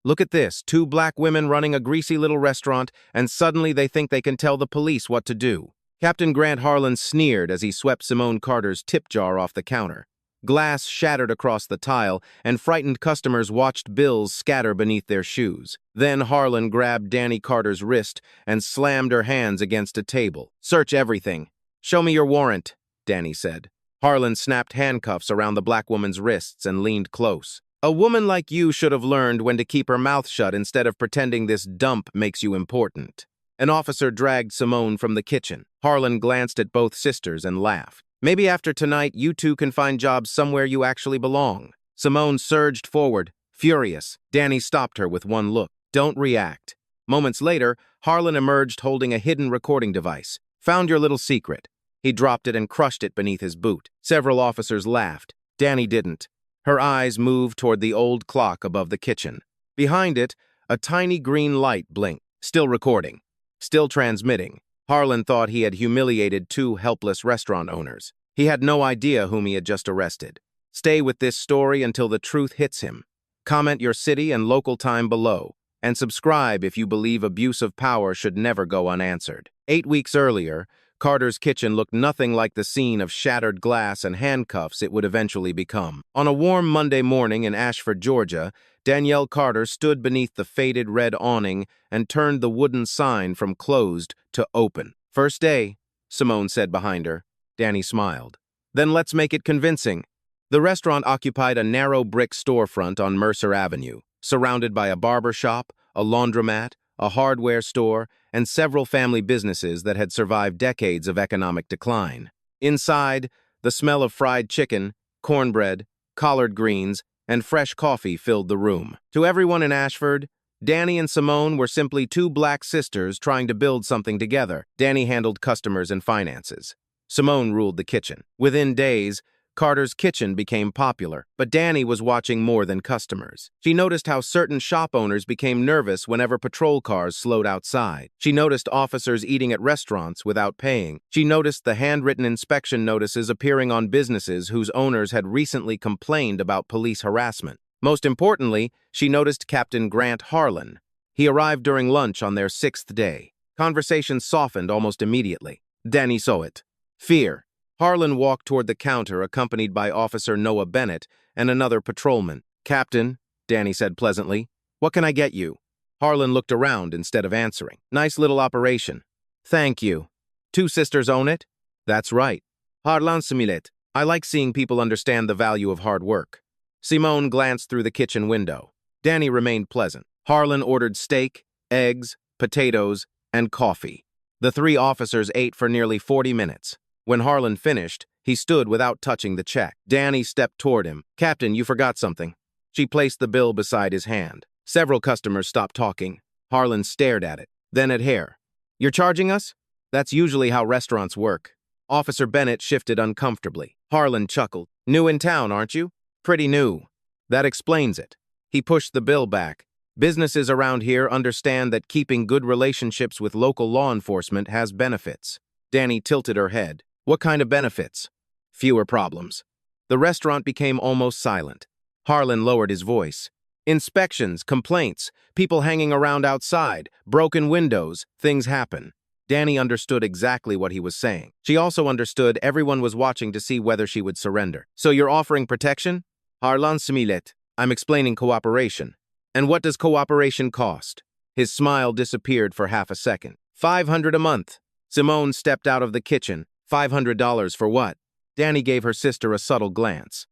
Look at this, two black women running a greasy little restaurant, and suddenly they think they can tell the police what to do. Captain Grant Harlan sneered as he swept Simone Carter's tip jar off the counter. Glass shattered across the tile, and frightened customers watched bills scatter beneath their shoes. Then Harlan grabbed Danny Carter's wrist and slammed her hands against a table. "Search everything. Show me your warrant," Danny said. Harlan snapped handcuffs around the black woman's wrists and leaned close. "A woman like you should have learned when to keep her mouth shut instead of pretending this dump makes you important." An officer dragged Simone from the kitchen. Harlan glanced at both sisters and laughed. "Maybe after tonight, you two can find jobs somewhere you actually belong." Simone surged forward, furious. Danny stopped her with one look. "Don't react." Moments later, Harlan emerged holding a hidden recording device. "Found your little secret." He dropped it and crushed it beneath his boot. Several officers laughed. Danny didn't. Her eyes moved toward the old clock above the kitchen. Behind it, a tiny green light blinked. Still recording. Still transmitting. Harlan thought he had humiliated two helpless restaurant owners. He had no idea whom he had just arrested. Stay with this story until the truth hits him. Comment your city and local time below, and subscribe if you believe abuse of power should never go unanswered. 8 weeks earlier, Carter's kitchen looked nothing like the scene of shattered glass and handcuffs it would eventually become. On a warm Monday morning in Ashford, Georgia, Danielle Carter stood beneath the faded red awning and turned the wooden sign from closed to open. "First day," Simone said behind her. Danny smiled. "Then let's make it convincing." The restaurant occupied a narrow brick storefront on Mercer Avenue, surrounded by a barber shop, a laundromat, a hardware store, and several family businesses that had survived decades of economic decline. Inside, the smell of fried chicken, cornbread, collard greens, and fresh coffee filled the room. To everyone in Ashford, Danny and Simone were simply two black sisters trying to build something together. Danny handled customers and finances. Simone ruled the kitchen. Within days, Carter's kitchen became popular, but Danny was watching more than customers. She noticed how certain shop owners became nervous whenever patrol cars slowed outside. She noticed officers eating at restaurants without paying. She noticed the handwritten inspection notices appearing on businesses whose owners had recently complained about police harassment. Most importantly, she noticed Captain Grant Harlan. He arrived during lunch on their 6th day. Conversation softened almost immediately. Danny saw it. Fear. Harlan walked toward the counter accompanied by Officer Noah Bennett and another patrolman. "Captain," Danny said pleasantly, "what can I get you?" Harlan looked around instead of answering. "Nice little operation." "Thank you." "Two sisters own it?" "That's right." "Harlan simulate. I like seeing people understand the value of hard work." Simone glanced through the kitchen window. Danny remained pleasant. Harlan ordered steak, eggs, potatoes, and coffee. The three officers ate for nearly 40 minutes. When Harlan finished, he stood without touching the check. Danny stepped toward him. "Captain, you forgot something." She placed the bill beside his hand. Several customers stopped talking. Harlan stared at it, then at Hare. "You're charging us?" "That's usually how restaurants work." Officer Bennett shifted uncomfortably. Harlan chuckled. "New in town, aren't you?" "Pretty new." "That explains it." He pushed the bill back. "Businesses around here understand that keeping good relationships with local law enforcement has benefits." Danny tilted her head. "What kind of benefits?" "Fewer problems." The restaurant became almost silent. Harlan lowered his voice. "Inspections, complaints, people hanging around outside, broken windows, things happen." Danny understood exactly what he was saying. She also understood everyone was watching to see whether she would surrender. "So you're offering protection?" "Harlan similet. I'm explaining cooperation." "And what does cooperation cost?" His smile disappeared for half a second. $500 a month." Simone stepped out of the kitchen. $500 for what? Danny gave her sister a subtle glance.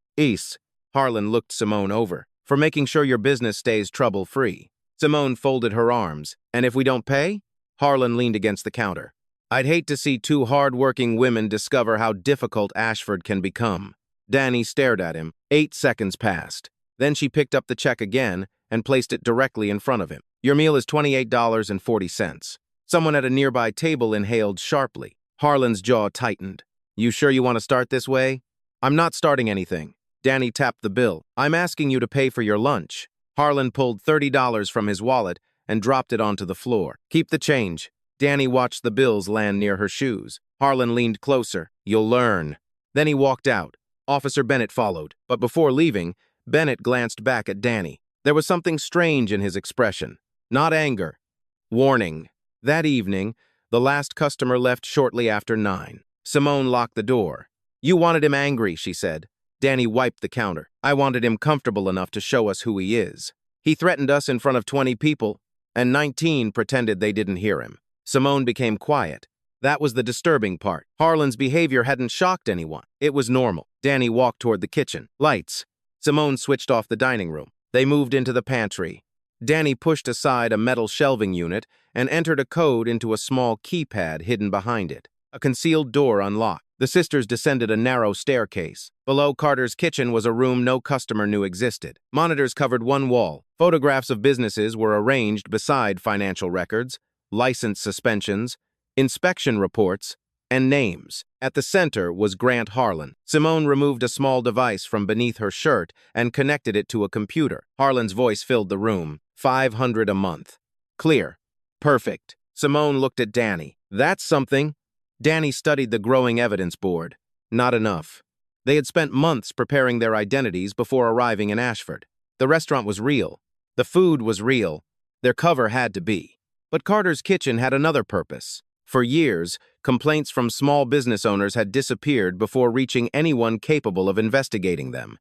Harlan looked Simone over. "For making sure your business stays trouble-free." Simone folded her arms. "And if we don't pay?" Harlan leaned against the counter. "I'd hate to see two hard-working women discover how difficult Ashford can become." Danny stared at him. 8 seconds passed. Then she picked up the check again and placed it directly in front of him. "Your meal is $28.40. Someone at a nearby table inhaled sharply. Harlan's jaw tightened. "You sure you want to start this way?" "I'm not starting anything." Danny tapped the bill. "I'm asking you to pay for your lunch." Harlan pulled $30 from his wallet and dropped it onto the floor. "Keep the change." Danny watched the bills land near her shoes. Harlan leaned closer. "You'll learn." Then he walked out. Officer Bennett followed. But before leaving, Bennett glanced back at Danny. There was something strange in his expression. Not anger. Warning. That evening, the last customer left shortly after 9. Simone locked the door. "You wanted him angry," she said. Danny wiped the counter. "I wanted him comfortable enough to show us who he is. He threatened us in front of 20 people, and 19 pretended they didn't hear him." Simone became quiet. That was the disturbing part. Harlan's behavior hadn't shocked anyone. It was normal. Danny walked toward the kitchen. Lights. Simone switched off the dining room. They moved into the pantry. Danny pushed aside a metal shelving unit and entered a code into a small keypad hidden behind it. A concealed door unlocked. The sisters descended a narrow staircase. Below Carter's kitchen was a room no customer knew existed. Monitors covered one wall. Photographs of businesses were arranged beside financial records, license suspensions, inspection reports, and names. At the center was Grant Harlan. Simone removed a small device from beneath her shirt and connected it to a computer. Harlan's voice filled the room. $500 a month. Clear. Perfect. Simone looked at Danny. "That's something." Danny studied the growing evidence board. Not enough. They had spent months preparing their identities before arriving in Ashford. The restaurant was real. The food was real. Their cover had to be. But Carter's kitchen had another purpose. For years, complaints from small business owners had disappeared before reaching anyone capable of investigating them.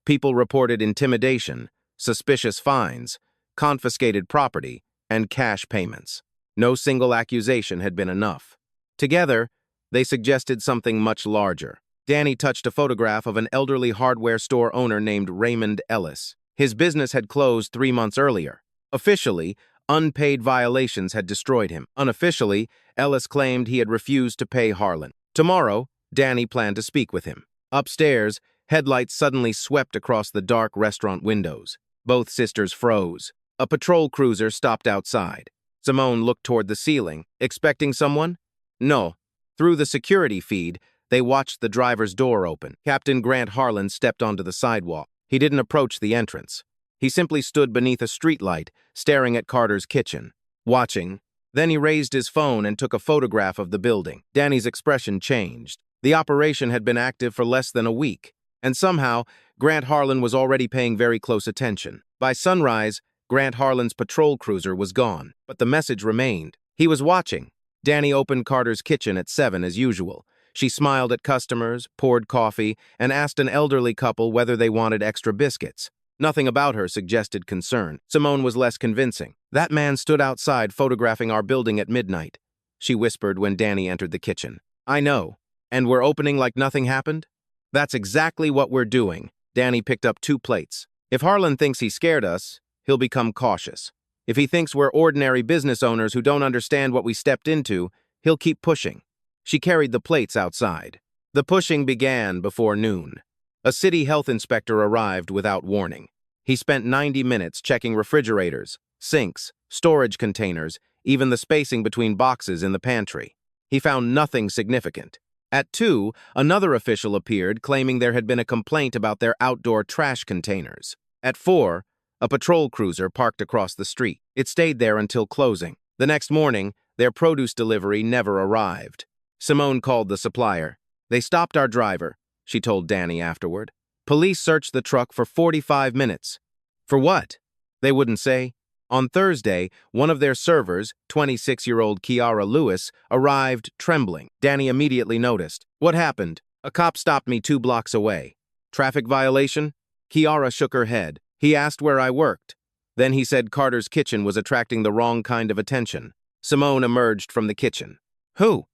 People reported intimidation, suspicious fines, confiscated property, and cash payments. No single accusation had been enough. Together, they suggested something much larger. Danny touched a photograph of an elderly hardware store owner named Raymond Ellis. His business had closed 3 months earlier. Officially, unpaid violations had destroyed him. Unofficially, Ellis claimed he had refused to pay Harlan. Tomorrow, Danny planned to speak with him. Upstairs, headlights suddenly swept across the dark restaurant windows. Both sisters froze. A patrol cruiser stopped outside. Simone looked toward the ceiling, expecting someone. No. Through the security feed, they watched the driver's door open. Captain Grant Harlan stepped onto the sidewalk. He didn't approach the entrance. He simply stood beneath a streetlight, staring at Carter's kitchen, watching. Then he raised his phone and took a photograph of the building. Danny's expression changed. The operation had been active for less than a week, and somehow, Grant Harlan was already paying very close attention. By sunrise, Grant Harlan's patrol cruiser was gone, but the message remained. He was watching. Danny opened Carter's kitchen at 7 as usual. She smiled at customers, poured coffee, and asked an elderly couple whether they wanted extra biscuits. Nothing about her suggested concern. Simone was less convincing. "That man stood outside photographing our building at midnight," she whispered when Danny entered the kitchen. "I know. And we're opening like nothing happened?" "That's exactly what we're doing." Danny picked up 2 plates. "If Harlan thinks he scared us, he'll become cautious. If he thinks we're ordinary business owners who don't understand what we stepped into, he'll keep pushing." She carried the plates outside. The pushing began before noon. A city health inspector arrived without warning. He spent 90 minutes checking refrigerators, sinks, storage containers, even the spacing between boxes in the pantry. He found nothing significant. At 2, another official appeared claiming there had been a complaint about their outdoor trash containers. At 4, a patrol cruiser parked across the street. It stayed there until closing. The next morning, their produce delivery never arrived. Simone called the supplier. "They stopped our driver," she told Danny afterward. "Police searched the truck for 45 minutes. For what? They wouldn't say." On Thursday, one of their servers, 26-year-old Kiara Lewis, arrived trembling. Danny immediately noticed. "What happened?" "A cop stopped me 2 blocks away." "Traffic violation?" Kiara shook her head. "He asked where I worked. Then he said Carter's kitchen was attracting the wrong kind of attention." Simone emerged from the kitchen. "Who?"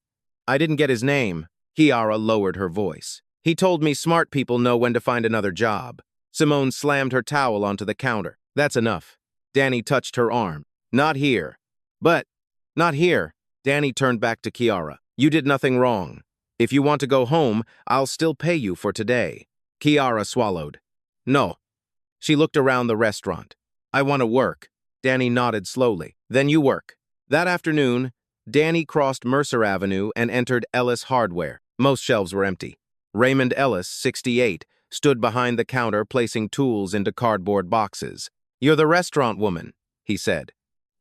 "I didn't get his name." Kiara lowered her voice. "He told me smart people know when to find another job." Simone slammed her towel onto the counter. "That's enough." Danny touched her arm. "Not here." "But, not here." Danny turned back to Kiara. "You did nothing wrong. If you want to go home, I'll still pay you for today." Kiara swallowed. "No." She looked around the restaurant. "I want to work." Danny nodded slowly. "Then you work." That afternoon, Danny crossed Mercer Avenue and entered Ellis Hardware. Most shelves were empty. Raymond Ellis, 68, stood behind the counter placing tools into cardboard boxes. "You're the restaurant woman," he said.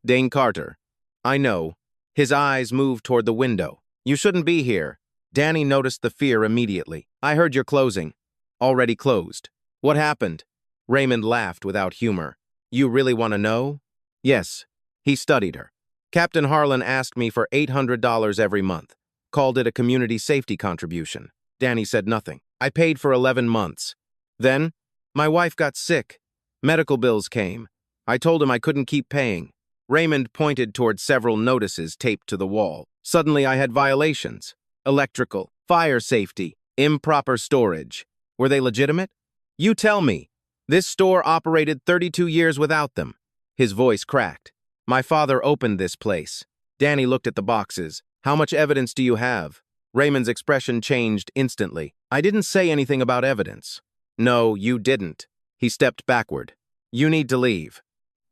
"Dane Carter." "I know." His eyes moved toward the window. "You shouldn't be here." Danny noticed the fear immediately. "I heard you're closing." "Already closed." "What happened?" Raymond laughed without humor. You really want to know? Yes. He studied her. Captain Harlan asked me for $800 every month, called it a community safety contribution. Danny said nothing. I paid for 11 months. Then, my wife got sick. Medical bills came. I told him I couldn't keep paying. Raymond pointed toward several notices taped to the wall. Suddenly I had violations. Electrical, fire safety, improper storage. Were they legitimate? You tell me. This store operated 32 years without them. His voice cracked. My father opened this place. Danny looked at the boxes. How much evidence do you have? Raymond's expression changed instantly. I didn't say anything about evidence. No, you didn't. He stepped backward. You need to leave.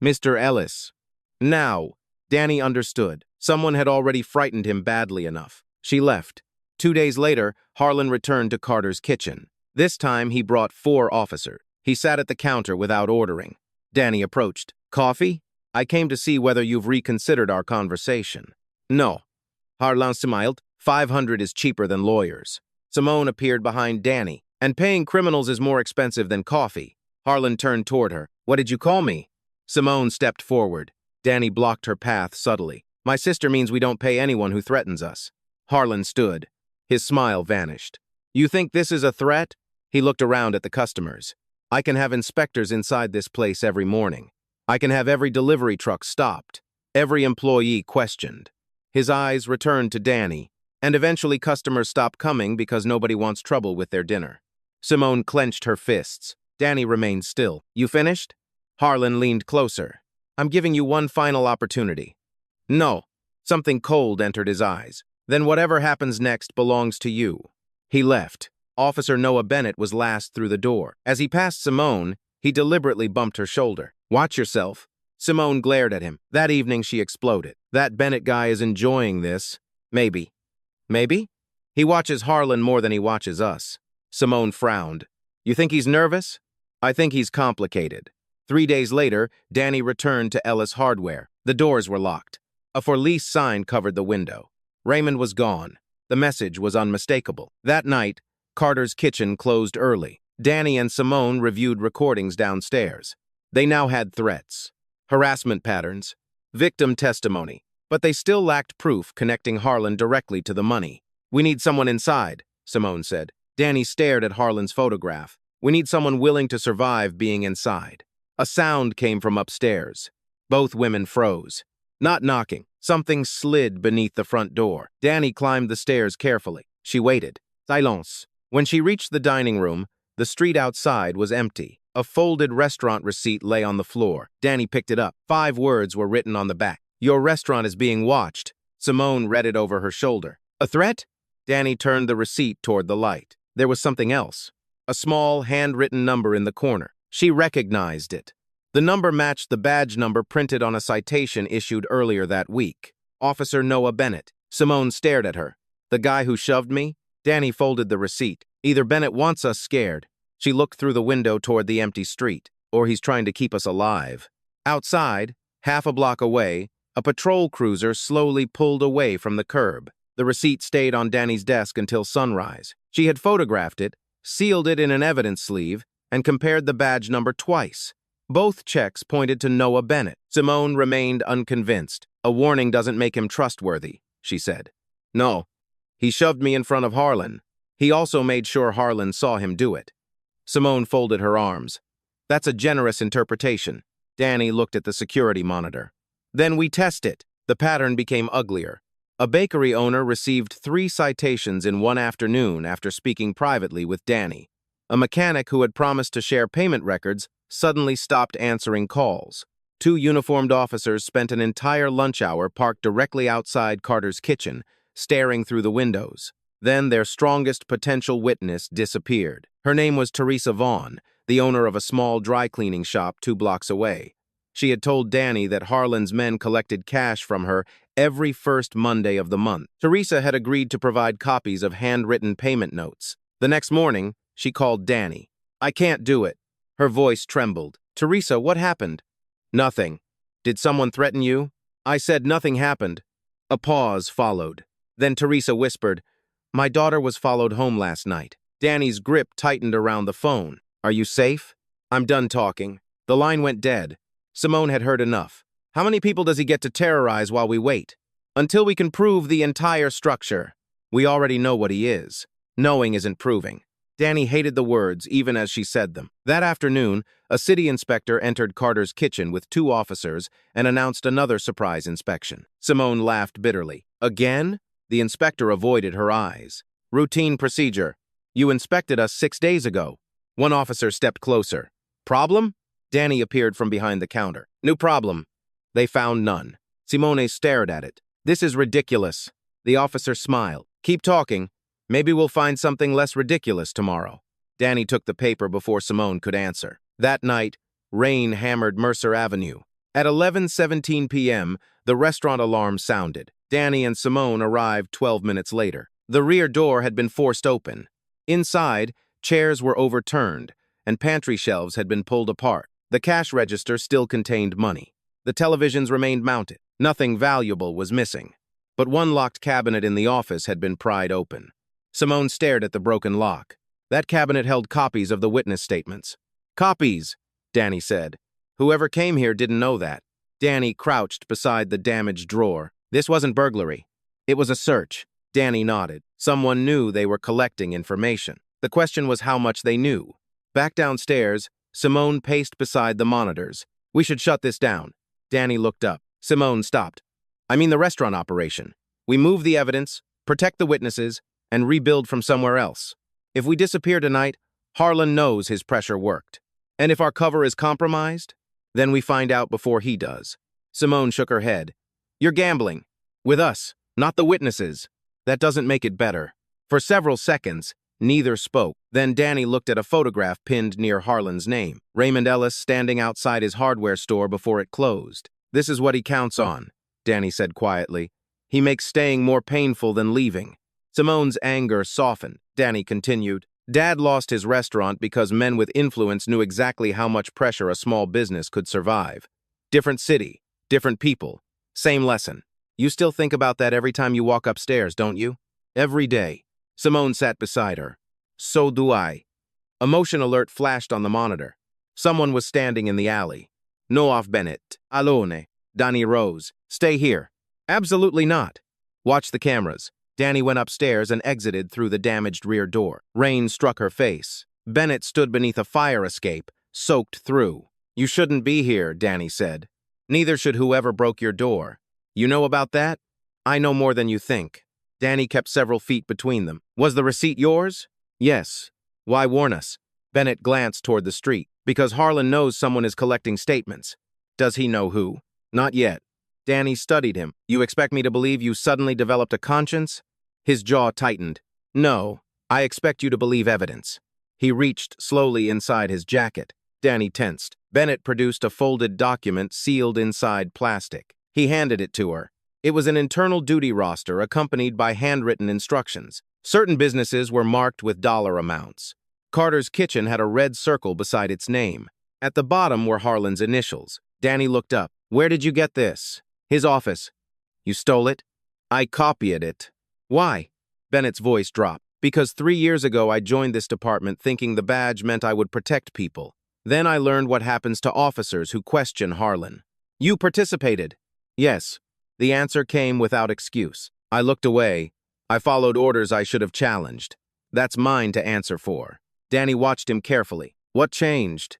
Mr. Ellis. Now. Danny understood. Someone had already frightened him badly enough. She left. 2 days later, Harlan returned to Carter's kitchen. This time, he brought 4 officers. He sat at the counter without ordering. Danny approached. Coffee? I came to see whether you've reconsidered our conversation. No. Harlan smiled. 500 is cheaper than lawyers. Simone appeared behind Danny. And paying criminals is more expensive than coffee. Harlan turned toward her. What did you call me? Simone stepped forward. Danny blocked her path subtly. My sister means we don't pay anyone who threatens us. Harlan stood. His smile vanished. You think this is a threat? He looked around at the customers. I can have inspectors inside this place every morning. I can have every delivery truck stopped, every employee questioned. His eyes returned to Danny, and eventually customers stop coming because nobody wants trouble with their dinner. Simone clenched her fists. Danny remained still. You finished? Harlan leaned closer. I'm giving you one final opportunity. No. Something cold entered his eyes. Then whatever happens next belongs to you. He left. Officer Noah Bennett was last through the door. As he passed Simone, he deliberately bumped her shoulder. Watch yourself. Simone glared at him. That evening she exploded. That Bennett guy is enjoying this. Maybe. Maybe? He watches Harlan more than he watches us. Simone frowned. You think he's nervous? I think he's complicated. 3 days later, Danny returned to Ellis Hardware. The doors were locked. A for lease sign covered the window. Raymond was gone. The message was unmistakable. That night, Carter's kitchen closed early. Danny and Simone reviewed recordings downstairs. They now had threats, harassment patterns, victim testimony, but they still lacked proof connecting Harlan directly to the money. We need someone inside, Simone said. Danny stared at Harlan's photograph. We need someone willing to survive being inside. A sound came from upstairs. Both women froze. Not knocking. Something slid beneath the front door. Danny climbed the stairs carefully. She waited. Silence. When she reached the dining room, the street outside was empty. A folded restaurant receipt lay on the floor. Danny picked it up. 5 words were written on the back. Your restaurant is being watched. Simone read it over her shoulder. A threat? Danny turned the receipt toward the light. There was something else. A small, handwritten number in the corner. She recognized it. The number matched the badge number printed on a citation issued earlier that week. Officer Noah Bennett. Simone stared at her. The guy who shoved me? Danny folded the receipt. Either Bennett wants us scared. She looked through the window toward the empty street. Or he's trying to keep us alive. Outside, half a block away, a patrol cruiser slowly pulled away from the curb. The receipt stayed on Danny's desk until sunrise. She had photographed it, sealed it in an evidence sleeve, and compared the badge number twice. Both checks pointed to Noah Bennett. Simone remained unconvinced. A warning doesn't make him trustworthy, she said. No. He shoved me in front of Harlan. He also made sure Harlan saw him do it. Simone folded her arms. That's a generous interpretation. Danny looked at the security monitor. Then we test it. The pattern became uglier. A bakery owner received 3 citations in one afternoon after speaking privately with Danny. A mechanic who had promised to share payment records suddenly stopped answering calls. 2 uniformed officers spent an entire lunch hour parked directly outside Carter's kitchen, staring through the windows. Then their strongest potential witness disappeared. Her name was Teresa Vaughn, the owner of a small dry cleaning shop 2 blocks away. She had told Danny that Harlan's men collected cash from her every first Monday of the month. Teresa had agreed to provide copies of handwritten payment notes. The next morning, she called Danny. I can't do it. Her voice trembled. Teresa, what happened? Nothing. Did someone threaten you? I said nothing happened. A pause followed. Then Teresa whispered, My daughter was followed home last night. Danny's grip tightened around the phone. Are you safe? I'm done talking. The line went dead. Simone had heard enough. How many people does he get to terrorize while we wait? Until we can prove the entire structure. We already know what he is. Knowing isn't proving. Danny hated the words even as she said them. That afternoon, a city inspector entered Carter's kitchen with 2 officers and announced another surprise inspection. Simone laughed bitterly. Again? The inspector avoided her eyes. Routine procedure. You inspected us 6 days ago. One officer stepped closer. Problem? Danny appeared from behind the counter. New problem. They found none. Simone stared at it. This is ridiculous. The officer smiled. Keep talking. Maybe we'll find something less ridiculous tomorrow. Danny took the paper before Simone could answer. That night, rain hammered Mercer Avenue. At 11:17 p.m., the restaurant alarm sounded. Danny and Simone arrived 12 minutes later. The rear door had been forced open. Inside, chairs were overturned, and pantry shelves had been pulled apart. The cash register still contained money. The televisions remained mounted. Nothing valuable was missing. But one locked cabinet in the office had been pried open. Simone stared at the broken lock. That cabinet held copies of the witness statements. Copies, Danny said. Whoever came here didn't know that. Danny crouched beside the damaged drawer. This wasn't burglary. It was a search. Danny nodded. Someone knew they were collecting information. The question was how much they knew. Back downstairs, Simone paced beside the monitors. We should shut this down. Danny looked up. Simone stopped. I mean the restaurant operation. We move the evidence, protect the witnesses, and rebuild from somewhere else. If we disappear tonight, Harlan knows his pressure worked. And if our cover is compromised, then we find out before he does. Simone shook her head. You're gambling. With us, not the witnesses. That doesn't make it better. For several seconds, neither spoke. Then Danny looked at a photograph pinned near Harlan's name. Raymond Ellis standing outside his hardware store before it closed. This is what he counts on, Danny said quietly. He makes staying more painful than leaving. Simone's anger softened. Danny continued. Dad lost his restaurant because men with influence knew exactly how much pressure a small business could survive. Different city, different people, same lesson. You still think about that every time you walk upstairs, don't you? Every day. Simone sat beside her. So do I. A motion alert flashed on the monitor. Someone was standing in the alley. Noaf Bennett. Alone. Danny rose. Stay here. Absolutely not. Watch the cameras. Danny went upstairs and exited through the damaged rear door. Rain struck her face. Bennett stood beneath a fire escape, soaked through. You shouldn't be here, Danny said. Neither should whoever broke your door. You know about that? I know more than you think. Danny kept several feet between them. Was the receipt yours? Yes. Why warn us? Bennett glanced toward the street. Because Harlan knows someone is collecting statements. Does he know who? Not yet. Danny studied him. You expect me to believe you suddenly developed a conscience? His jaw tightened. No, I expect you to believe evidence. He reached slowly inside his jacket. Danny tensed. Bennett produced a folded document sealed inside plastic. He handed it to her. It was an internal duty roster accompanied by handwritten instructions. Certain businesses were marked with dollar amounts. Carter's Kitchen had a red circle beside its name. At the bottom were Harlan's initials. Danny looked up. Where did you get this? His office. You stole it? I copied it. Why? Bennett's voice dropped. Because 3 years ago I joined this department thinking the badge meant I would protect people. Then I learned what happens to officers who question Harlan. You participated? Yes. The answer came without excuse. I looked away. I followed orders I should have challenged. That's mine to answer for. Danny watched him carefully. What changed?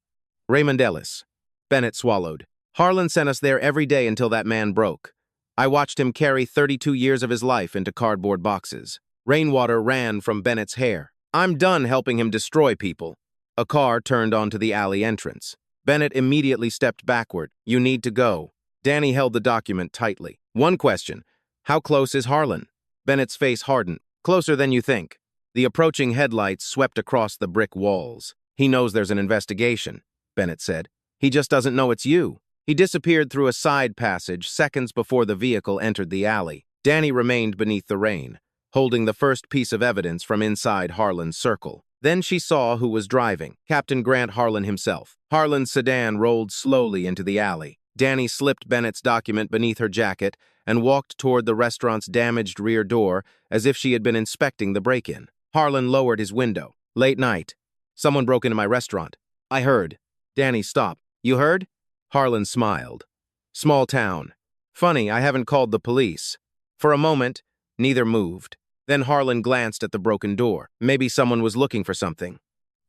Raymond Ellis. Bennett swallowed. Harlan sent us there every day until that man broke. I watched him carry 32 years of his life into cardboard boxes. Rainwater ran from Bennett's hair. I'm done helping him destroy people. A car turned onto the alley entrance. Bennett immediately stepped backward. You need to go. Danny held the document tightly. One question. How close is Harlan? Bennett's face hardened. Closer than you think. The approaching headlights swept across the brick walls. He knows there's an investigation, Bennett said. He just doesn't know it's you. He disappeared through a side passage seconds before the vehicle entered the alley. Danny remained beneath the rain, holding the first piece of evidence from inside Harlan's circle. Then she saw who was driving, Captain Grant Harlan himself. Harlan's sedan rolled slowly into the alley. Danny slipped Bennett's document beneath her jacket and walked toward the restaurant's damaged rear door as if she had been inspecting the break-in. Harlan lowered his window. Late night. Someone broke into my restaurant. I heard. Danny stopped. You heard? Harlan smiled. Small town. Funny, I haven't called the police. For a moment, neither moved. Then Harlan glanced at the broken door. Maybe someone was looking for something.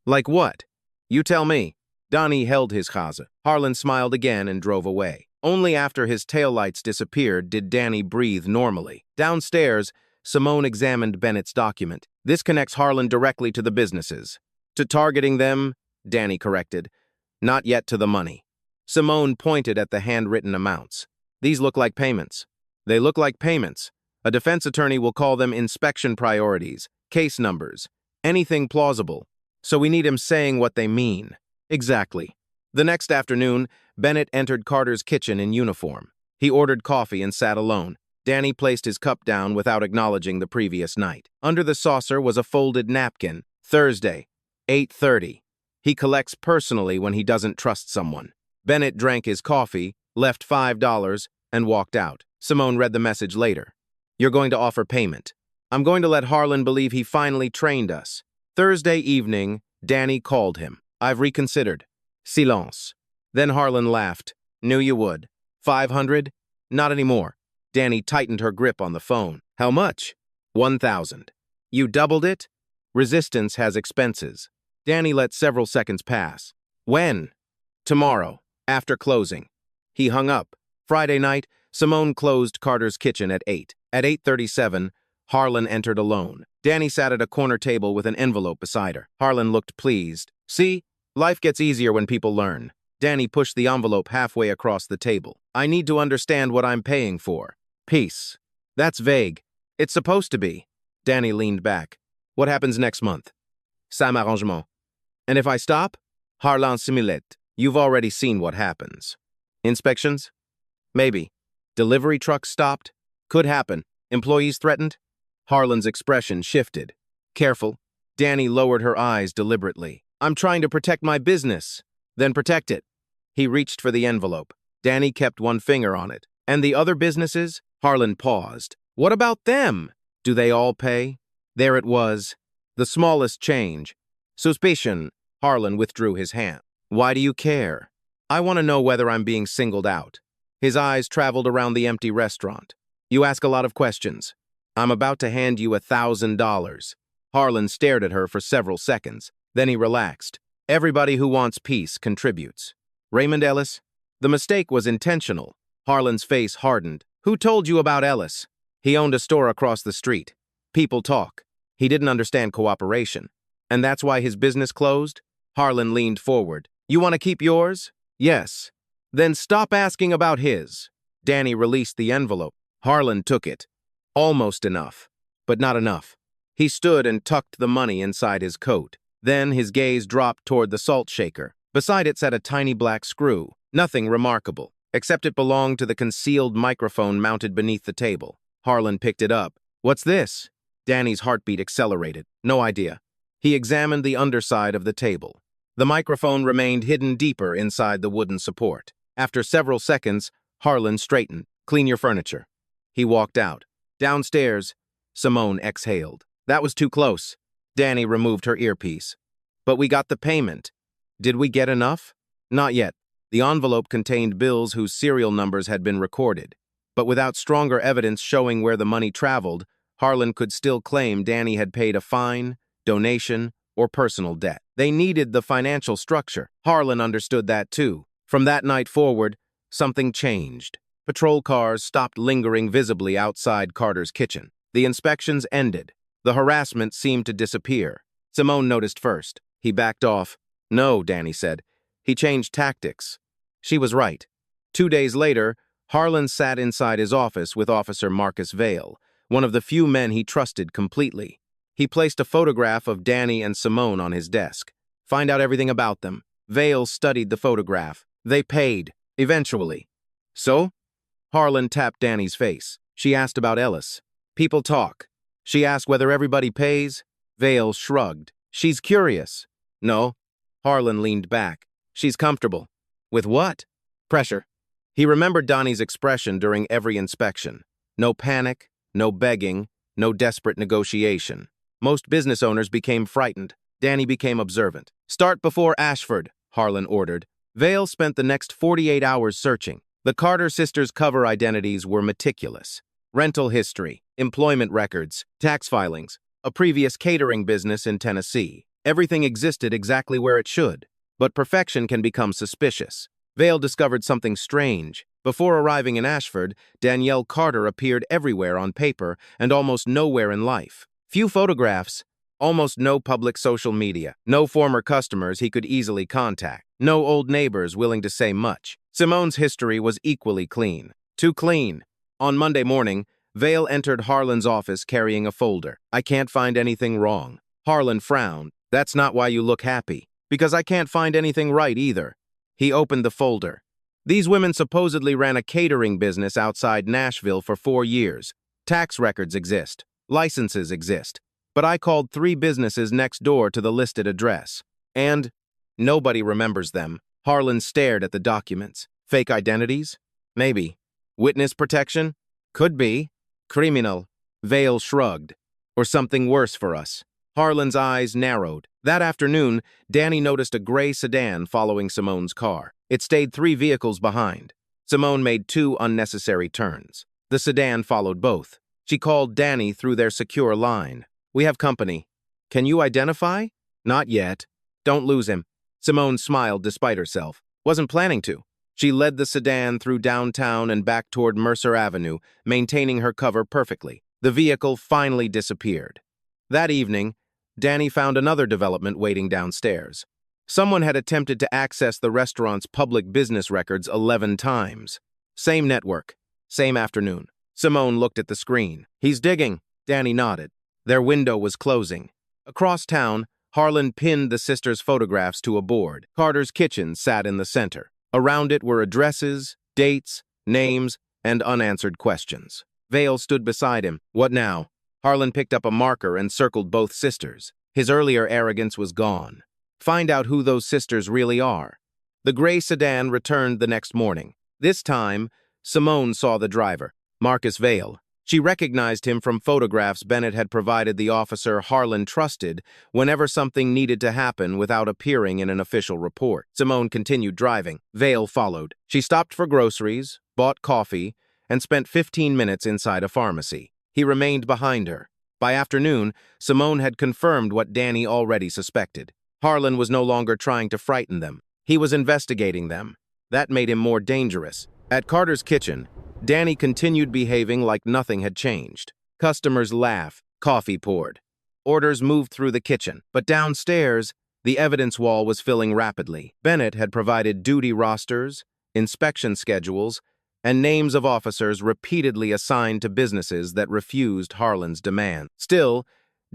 Like what? You tell me. Donnie held his chaza. Harlan smiled again and drove away. Only after his taillights disappeared did Danny breathe normally. Downstairs, Simone examined Bennett's document. This connects Harlan directly to the businesses. To targeting them, Danny corrected. Not yet to the money. Simone pointed at the handwritten amounts. These look like payments. They look like payments. A defense attorney will call them inspection priorities, case numbers, anything plausible. So we need him saying what they mean. Exactly. The next afternoon, Bennett entered Carter's kitchen in uniform. He ordered coffee and sat alone. Danny placed his cup down without acknowledging the previous night. Under the saucer was a folded napkin. Thursday, 8:30. He collects personally when he doesn't trust someone. Bennett drank his coffee, left $5, and walked out. Simone read the message later. You're going to offer payment. I'm going to let Harlan believe he finally trained us. Thursday evening, Danny called him. I've reconsidered. Silence. Then Harlan laughed. Knew you would. 500? Not anymore. Danny tightened her grip on the phone. How much? 1,000. You doubled it? Resistance has expenses. Danny let several seconds pass. When? Tomorrow, after closing. He hung up. Friday night, Simone closed Carter's kitchen at 8. At 8:37, Harlan entered alone. Danny sat at a corner table with an envelope beside her. Harlan looked pleased. See, life gets easier when people learn. Danny pushed the envelope halfway across the table. I need to understand what I'm paying for. Peace. That's vague. It's supposed to be. Danny leaned back. What happens next month? Sam arrangement. And if I stop? Harlan simulate. You've already seen what happens. Inspections? Maybe. Delivery trucks stopped? Could happen. Employees threatened? Harlan's expression shifted. Careful. Danny lowered her eyes deliberately. I'm trying to protect my business. Then protect it. He reached for the envelope. Danny kept one finger on it. And the other businesses? Harlan paused. What about them? Do they all pay? There it was. The smallest change. Suspicion. Harlan withdrew his hand. Why do you care? I want to know whether I'm being singled out. His eyes traveled around the empty restaurant. You ask a lot of questions. I'm about to hand you $1,000. Harlan stared at her for several seconds. Then he relaxed. Everybody who wants peace contributes. Raymond Ellis? The mistake was intentional. Harlan's face hardened. Who told you about Ellis? He owned a store across the street. People talk. He didn't understand cooperation. And that's why his business closed? Harlan leaned forward. You want to keep yours? Yes. Then stop asking about his. Danny released the envelope. Harlan took it. Almost enough, but not enough. He stood and tucked the money inside his coat. Then his gaze dropped toward the salt shaker. Beside it sat a tiny black screw. Nothing remarkable, except it belonged to the concealed microphone mounted beneath the table. Harlan picked it up. What's this? Danny's heartbeat accelerated. No idea. He examined the underside of the table. The microphone remained hidden deeper inside the wooden support. After several seconds, Harlan straightened. Clean your furniture. He walked out. Downstairs, Simone exhaled. That was too close. Danny removed her earpiece. But we got the payment. Did we get enough? Not yet. The envelope contained bills whose serial numbers had been recorded. But without stronger evidence showing where the money traveled, Harlan could still claim Danny had paid a fine, donation, or personal debt. They needed the financial structure. Harlan understood that too. From that night forward, something changed. Patrol cars stopped lingering visibly outside Carter's kitchen. The inspections ended. The harassment seemed to disappear. Simone noticed first. He backed off. No, Danny said. He changed tactics. She was right. 2 days later, Harlan sat inside his office with Officer Marcus Vale, one of the few men he trusted completely. He placed a photograph of Danny and Simone on his desk. Find out everything about them. Vale studied the photograph. They paid, eventually. So? Harlan tapped Danny's face. She asked about Ellis. People talk. She asked whether everybody pays. Vale shrugged. She's curious. No. Harlan leaned back. She's comfortable. With what? Pressure. He remembered Donnie's expression during every inspection. No panic, no begging, no desperate negotiation. Most business owners became frightened. Danny became observant. Start before Ashford, Harlan ordered. Vale spent the next 48 hours searching. The Carter sisters' cover identities were meticulous. Rental history, employment records, tax filings, a previous catering business in Tennessee. Everything existed exactly where it should. But perfection can become suspicious. Vale discovered something strange. Before arriving in Ashford, Danielle Carter appeared everywhere on paper and almost nowhere in life. Few photographs, almost no public social media, no former customers he could easily contact, no old neighbors willing to say much. Simone's history was equally clean. Too clean. On Monday morning, Vale entered Harlan's office carrying a folder. "I can't find anything wrong." Harlan frowned. "That's not why you look happy." "Because I can't find anything right either." He opened the folder. These women supposedly ran a catering business outside Nashville for 4 years. Tax records exist. Licenses exist. But I called 3 businesses next door to the listed address. And nobody remembers them. Harlan stared at the documents. Fake identities? Maybe. Witness protection? Could be. Criminal. Vale shrugged. Or something worse for us. Harlan's eyes narrowed. That afternoon, Danny noticed a gray sedan following Simone's car. It stayed 3 vehicles behind. Simone made 2 unnecessary turns. The sedan followed both. She called Danny through their secure line. "We have company. Can you identify?" "Not yet." "Don't lose him." Simone smiled despite herself. Wasn't planning to. She led the sedan through downtown and back toward Mercer Avenue, maintaining her cover perfectly. The vehicle finally disappeared. That evening, Danny found another development waiting downstairs. Someone had attempted to access the restaurant's public business records 11 times. Same network, same afternoon. Simone looked at the screen. "He's digging." Danny nodded. Their window was closing. Across town, Harlan pinned the sisters' photographs to a board. Carter's kitchen sat in the center. Around it were addresses, dates, names, and unanswered questions. Vale stood beside him. "What now?" Harlan picked up a marker and circled both sisters. His earlier arrogance was gone. "Find out who those sisters really are." The gray sedan returned the next morning. This time, Simone saw the driver, Marcus Vale. She recognized him from photographs Bennett had provided the officer Harlan trusted whenever something needed to happen without appearing in an official report. Simone continued driving. Vale followed. She stopped for groceries, bought coffee, and spent 15 minutes inside a pharmacy. He remained behind her. By afternoon, Simone had confirmed what Danny already suspected. Harlan was no longer trying to frighten them. He was investigating them. That made him more dangerous. At Carter's kitchen, Danny continued behaving like nothing had changed. Customers laughed, coffee poured. Orders moved through the kitchen. But downstairs, the evidence wall was filling rapidly. Bennett had provided duty rosters, inspection schedules, and names of officers repeatedly assigned to businesses that refused Harlan's demand. Still,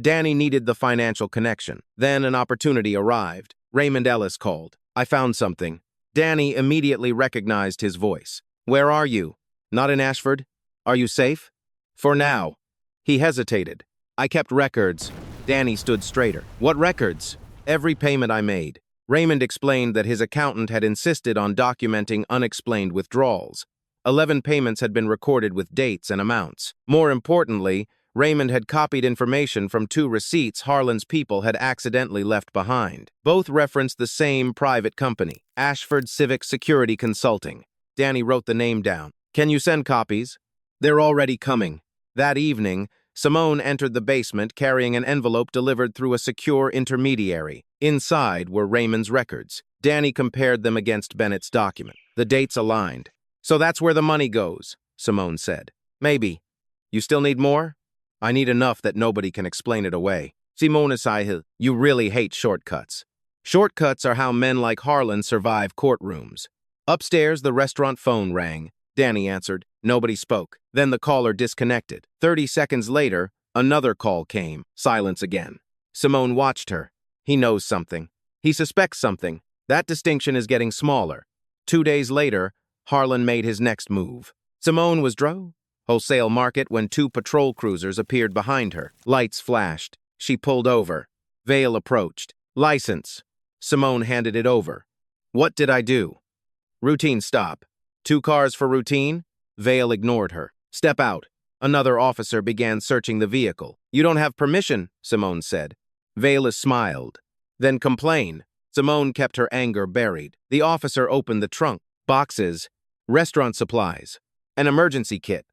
Danny needed the financial connection. Then an opportunity arrived. Raymond Ellis called. "I found something." Danny immediately recognized his voice. "Where are you?" "Not in Ashford. Are you safe?" "For now." He hesitated. "I kept records." Danny stood straighter. "What records?" "Every payment I made." Raymond explained that his accountant had insisted on documenting unexplained withdrawals. 11 payments had been recorded with dates and amounts. More importantly, Raymond had copied information from 2 receipts Harlan's people had accidentally left behind. Both referenced the same private company, Ashford Civic Security Consulting. Danny wrote the name down. "Can you send copies?" "They're already coming." That evening, Simone entered the basement carrying an envelope delivered through a secure intermediary. Inside were Raymond's records. Danny compared them against Bennett's document. The dates aligned. "So that's where the money goes," Simone said. "Maybe. You still need more?" "I need enough that nobody can explain it away." Simone sighed. "You really hate shortcuts." "Shortcuts are how men like Harlan survive courtrooms." Upstairs, the restaurant phone rang. Danny answered. Nobody spoke. Then the caller disconnected. 30 seconds later, another call came. Silence again. Simone watched her. He knows something. He suspects something. That distinction is getting smaller. 2 days later, Harlan made his next move. Simone was wholesale market when 2 patrol cruisers appeared behind her. Lights flashed. She pulled over. Vale approached. "License." Simone handed it over. "What did I do?" "Routine stop." 2 cars for routine?" Vale ignored her. "Step out." Another officer began searching the vehicle. "You don't have permission," Simone said. Vale smiled. "Then complain." Simone kept her anger buried. The officer opened the trunk. Boxes, restaurant supplies, an emergency kit.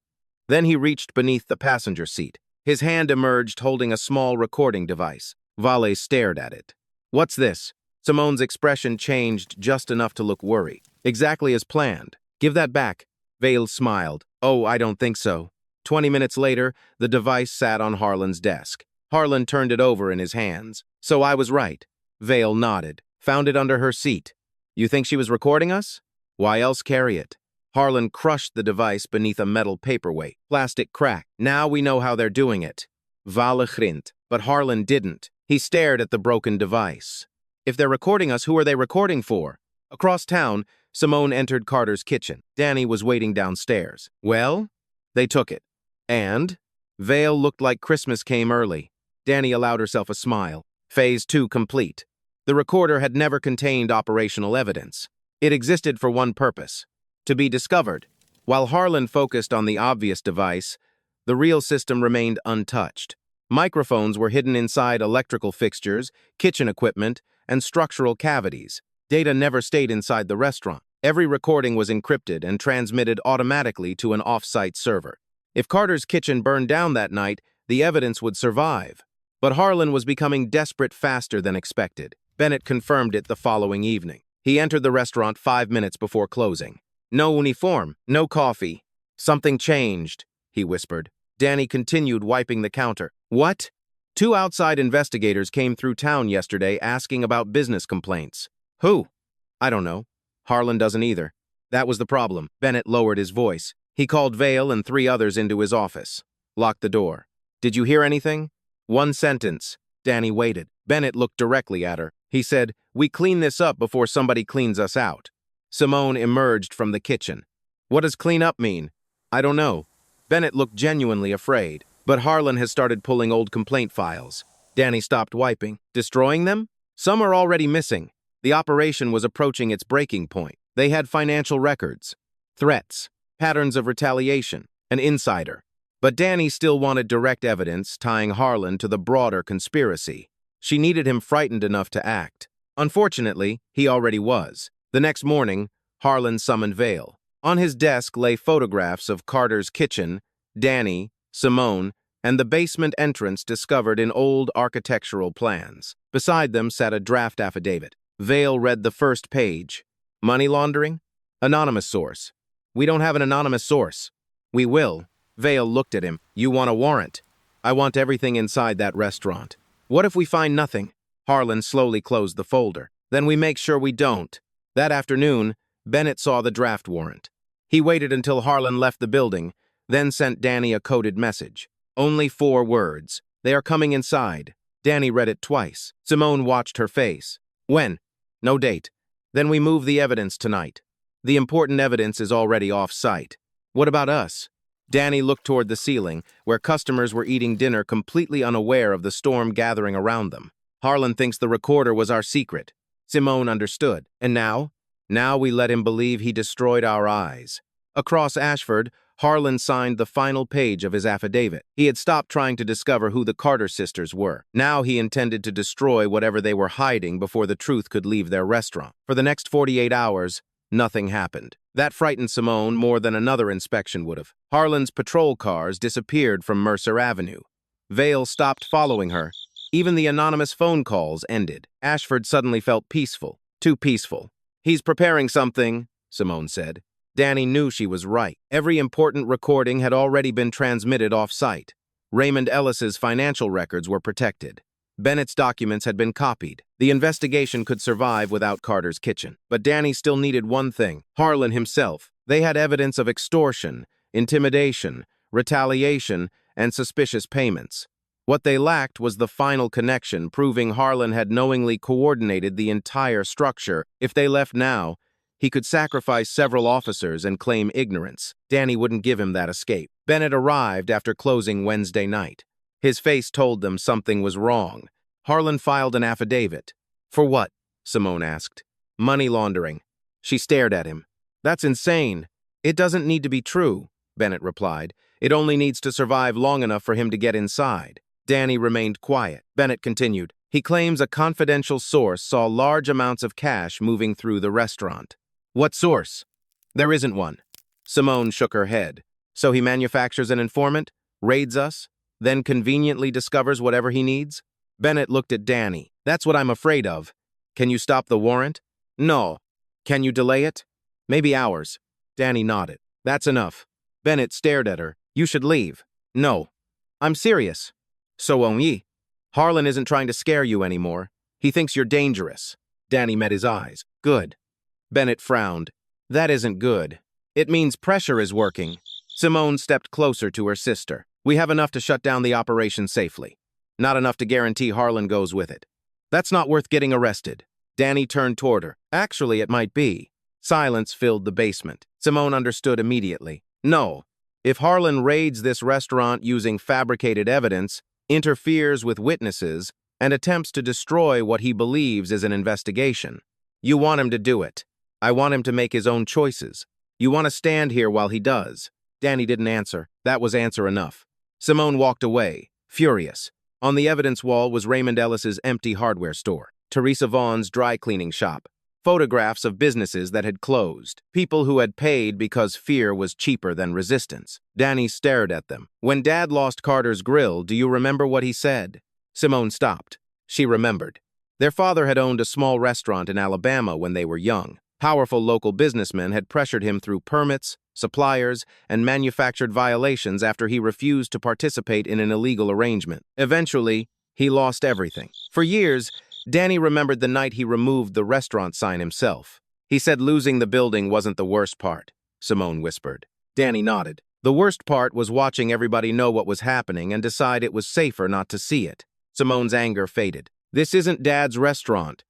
Then he reached beneath the passenger seat. His hand emerged holding a small recording device. Vale stared at it. "What's this?" Simone's expression changed just enough to look worried. "Exactly as planned. Give that back." Vale smiled. "Oh, I don't think so." 20 minutes later, the device sat on Harlan's desk. Harlan turned it over in his hands. "So I was right." Vale nodded. "Found it under her seat. You think she was recording us? Why else carry it?" Harlan crushed the device beneath a metal paperweight. Plastic cracked. "Now we know how they're doing it." Vale grint. But Harlan didn't. He stared at the broken device. "If they're recording us, who are they recording for?" Across town, Simone entered Carter's kitchen. Danny was waiting downstairs. "Well?" "They took it." "And?" Vale looked like Christmas came early. Danny allowed herself a smile. Phase 2 complete. The recorder had never contained operational evidence. It existed for one purpose: to be discovered. While Harlan focused on the obvious device, the real system remained untouched. Microphones were hidden inside electrical fixtures, kitchen equipment, and structural cavities. Data never stayed inside the restaurant. Every recording was encrypted and transmitted automatically to an off-site server. If Carter's kitchen burned down that night, the evidence would survive. But Harlan was becoming desperate faster than expected. Bennett confirmed it the following evening. He entered the restaurant 5 minutes before closing. "No uniform, no coffee." "Something changed," he whispered. Danny continued wiping the counter. "What?" "2 outside investigators came through town yesterday asking about business complaints." "Who?" "I don't know. Harlan doesn't either." That was the problem. Bennett lowered his voice. He called Vale and 3 others into his office. Locked the door. "Did you hear anything?" "One sentence." Danny waited. Bennett looked directly at her. He said, "We clean this up before somebody cleans us out." Simone emerged from the kitchen. "What does clean up mean?" "I don't know." Bennett looked genuinely afraid. "But Harlan has started pulling old complaint files." Danny stopped wiping. "Destroying them?" "Some are already missing." The operation was approaching its breaking point. They had financial records, threats, patterns of retaliation, an insider. But Danny still wanted direct evidence tying Harlan to the broader conspiracy. She needed him frightened enough to act. Unfortunately, he already was. The next morning, Harlan summoned Vale. On his desk lay photographs of Carter's kitchen, Danny, Simone, and the basement entrance discovered in old architectural plans. Beside them sat a draft affidavit. Vale read the first page. "Money laundering? Anonymous source." "We don't have an anonymous source." "We will." Vale looked at him. "You want a warrant?" "I want everything inside that restaurant." "What if we find nothing?" Harlan slowly closed the folder. "Then we make sure we don't." That afternoon, Bennett saw the draft warrant. He waited until Harlan left the building, then sent Danny a coded message. Only 4 words. "They are coming inside." Danny read it twice. Simone watched her face. "When?" "No date." "Then we move the evidence tonight." "The important evidence is already off-site." "What about us?" Danny looked toward the ceiling, where customers were eating dinner completely unaware of the storm gathering around them. "Harlan thinks the recorder was our secret." Simone understood. "And now?" "Now we let him believe he destroyed our eyes." Across Ashford, Harlan signed the final page of his affidavit. He had stopped trying to discover who the Carter sisters were. Now he intended to destroy whatever they were hiding before the truth could leave their restaurant. For the next 48 hours, nothing happened. That frightened Simone more than another inspection would have. Harlan's patrol cars disappeared from Mercer Avenue. Vale stopped following her. Even the anonymous phone calls ended. Ashford suddenly felt peaceful. Too peaceful. "He's preparing something," Simone said. Danny knew she was right. Every important recording had already been transmitted off-site. Raymond Ellis's financial records were protected. Bennett's documents had been copied. The investigation could survive without Carter's kitchen. But Danny still needed one thing: Harlan himself. They had evidence of extortion, intimidation, retaliation, and suspicious payments. What they lacked was the final connection, proving Harlan had knowingly coordinated the entire structure. If they left now, he could sacrifice several officers and claim ignorance. Danny wouldn't give him that escape. Bennett arrived after closing Wednesday night. His face told them something was wrong. Harlan filed an affidavit. "For what?" Simone asked. "Money laundering." She stared at him. "That's insane." "It doesn't need to be true," Bennett replied. "It only needs to survive long enough for him to get inside." Danny remained quiet. Bennett continued. He claims a confidential source saw large amounts of cash moving through the restaurant. What source? There isn't one. Simone shook her head. So he manufactures an informant, raids us, then conveniently discovers whatever he needs? Bennett looked at Danny. That's what I'm afraid of. Can you stop the warrant? No. Can you delay it? Maybe hours. Danny nodded. That's enough. Bennett stared at her. You should leave. No. I'm serious. So won't ye? Harlan isn't trying to scare you anymore. He thinks you're dangerous. Danny met his eyes. Good. Bennett frowned. That isn't good. It means pressure is working. Simone stepped closer to her sister. We have enough to shut down the operation safely. Not enough to guarantee Harlan goes with it. That's not worth getting arrested. Danny turned toward her. Actually, it might be. Silence filled the basement. Simone understood immediately. No. If Harlan raids this restaurant using fabricated evidence, interferes with witnesses, and attempts to destroy what he believes is an investigation, you want him to do it. I want him to make his own choices. You want to stand here while he does. Danny didn't answer. That was answer enough. Simone walked away, furious. On the evidence wall was Raymond Ellis's empty hardware store, Teresa Vaughn's dry cleaning shop, photographs of businesses that had closed, people who had paid because fear was cheaper than resistance. Danny stared at them. When Dad lost Carter's grill, do you remember what he said? Simone stopped. She remembered. Their father had owned a small restaurant in Alabama when they were young. Powerful local businessmen had pressured him through permits, suppliers, and manufactured violations after he refused to participate in an illegal arrangement. Eventually, he lost everything. For years, Danny remembered the night he removed the restaurant sign himself. He said losing the building wasn't the worst part, Simone whispered. Danny nodded. The worst part was watching everybody know what was happening and decide it was safer not to see it. Simone's anger faded. This isn't Dad's restaurant.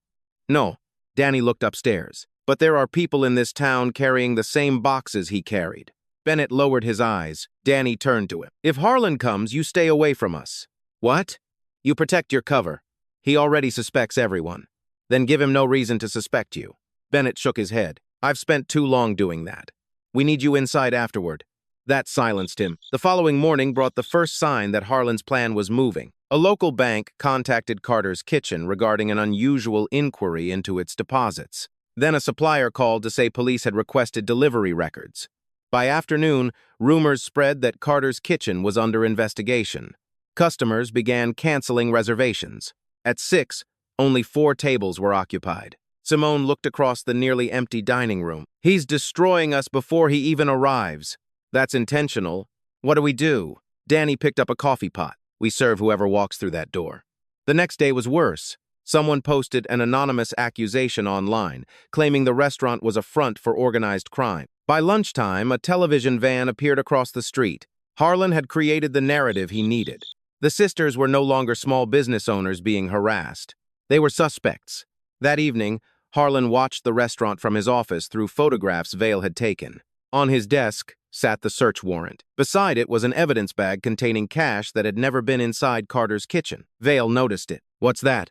No. Danny looked upstairs. But there are people in this town carrying the same boxes he carried. Bennett lowered his eyes. Danny turned to him. If Harlan comes, you stay away from us. What? You protect your cover. He already suspects everyone. Then give him no reason to suspect you. Bennett shook his head. I've spent too long doing that. We need you inside afterward. That silenced him. The following morning brought the first sign that Harlan's plan was moving. A local bank contacted Carter's Kitchen regarding an unusual inquiry into its deposits. Then a supplier called to say police had requested delivery records. By afternoon, rumors spread that Carter's Kitchen was under investigation. Customers began canceling reservations. At 6, only 4 tables were occupied. Simone looked across the nearly empty dining room. He's destroying us before he even arrives. That's intentional. What do we do? Danny picked up a coffee pot. We serve whoever walks through that door. The next day was worse. Someone posted an anonymous accusation online, claiming the restaurant was a front for organized crime. By lunchtime, a television van appeared across the street. Harlan had created the narrative he needed. The sisters were no longer small business owners being harassed. They were suspects. That evening, Harlan watched the restaurant from his office through photographs Vale had taken. On his desk sat the search warrant. Beside it was an evidence bag containing cash that had never been inside Carter's Kitchen. Vale noticed it. What's that?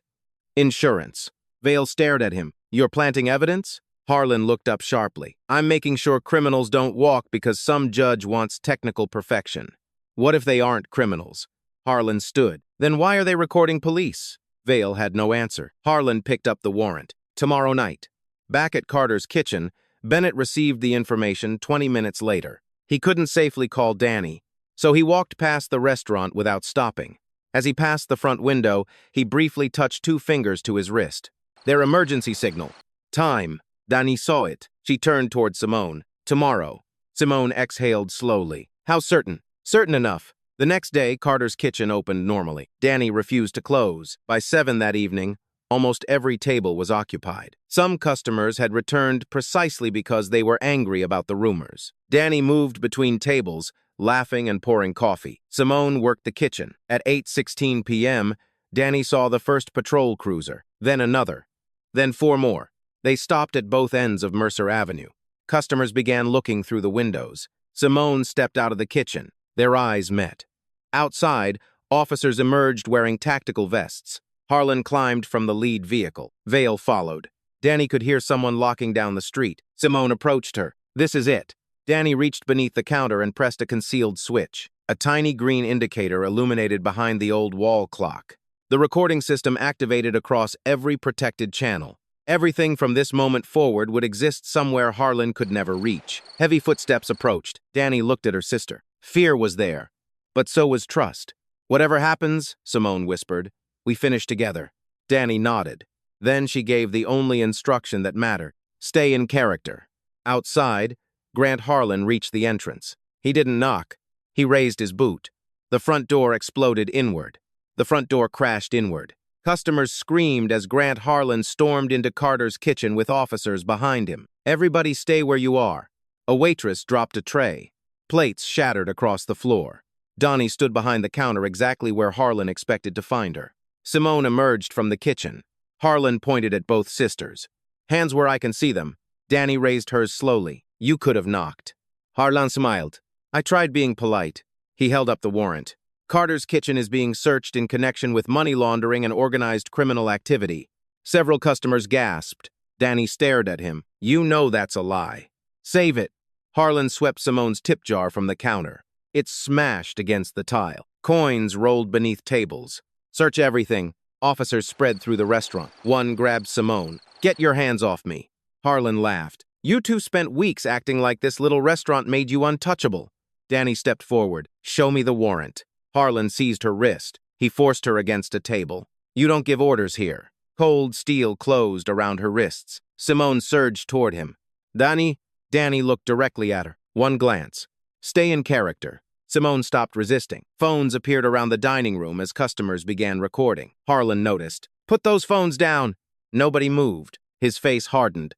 Insurance. Vale stared at him. You're planting evidence? Harlan looked up sharply. I'm making sure criminals don't walk because some judge wants technical perfection. What if they aren't criminals? Harlan stood. Then why are they recording police? Vale had no answer. Harlan picked up the warrant. Tomorrow night. Back at Carter's Kitchen, Bennett received the information 20 minutes later. He couldn't safely call Danny, so he walked past the restaurant without stopping. As he passed the front window, he briefly touched 2 fingers to his wrist. Their emergency signal. Time. Danny saw it. She turned toward Simone. Tomorrow. Simone exhaled slowly. How certain? Certain enough. The next day, Carter's Kitchen opened normally. Danny refused to close. By 7 that evening, almost every table was occupied. Some customers had returned precisely because they were angry about the rumors. Danny moved between tables, laughing and pouring coffee. Simone worked the kitchen. At 8:16 p.m., Danny saw the first patrol cruiser, then another, then 4 more. They stopped at both ends of Mercer Avenue. Customers began looking through the windows. Simone stepped out of the kitchen. Their eyes met. Outside, officers emerged wearing tactical vests. Harlan climbed from the lead vehicle. Vale followed. Danny could hear someone locking down the street. Simone approached her. This is it. Danny reached beneath the counter and pressed a concealed switch. A tiny green indicator illuminated behind the old wall clock. The recording system activated across every protected channel. Everything from this moment forward would exist somewhere Harlan could never reach. Heavy footsteps approached. Danny looked at her sister. Fear was there, but so was trust. "Whatever happens," Simone whispered, "we finish together." Danny nodded. Then she gave the only instruction that mattered. "Stay in character." Outside, Grant Harlan reached the entrance. He didn't knock. He raised his boot. The front door exploded inward. The front door crashed inward. Customers screamed as Grant Harlan stormed into Carter's kitchen with officers behind him. "Everybody stay where you are." A waitress dropped a tray. Plates shattered across the floor. Donnie stood behind the counter exactly where Harlan expected to find her. Simone emerged from the kitchen. Harlan pointed at both sisters. "Hands where I can see them." Danny raised hers slowly. "You could have knocked." Harlan smiled. "I tried being polite." He held up the warrant. "Carter's kitchen is being searched in connection with money laundering and organized criminal activity." Several customers gasped. Danny stared at him. "You know that's a lie." "Save it." Harlan swept Simone's tip jar from the counter. It smashed against the tile. Coins rolled beneath tables. "Search everything." Officers spread through the restaurant. One grabbed Simone. "Get your hands off me." Harlan laughed. "You two spent weeks acting like this little restaurant made you untouchable." Danny stepped forward. "Show me the warrant." Harlan seized her wrist. He forced her against a table. "You don't give orders here." Cold steel closed around her wrists. Simone surged toward him. Danny looked directly at her. One glance. "Stay in character." Simone stopped resisting. Phones appeared around the dining room as customers began recording. Harlan noticed. "Put those phones down." Nobody moved. His face hardened.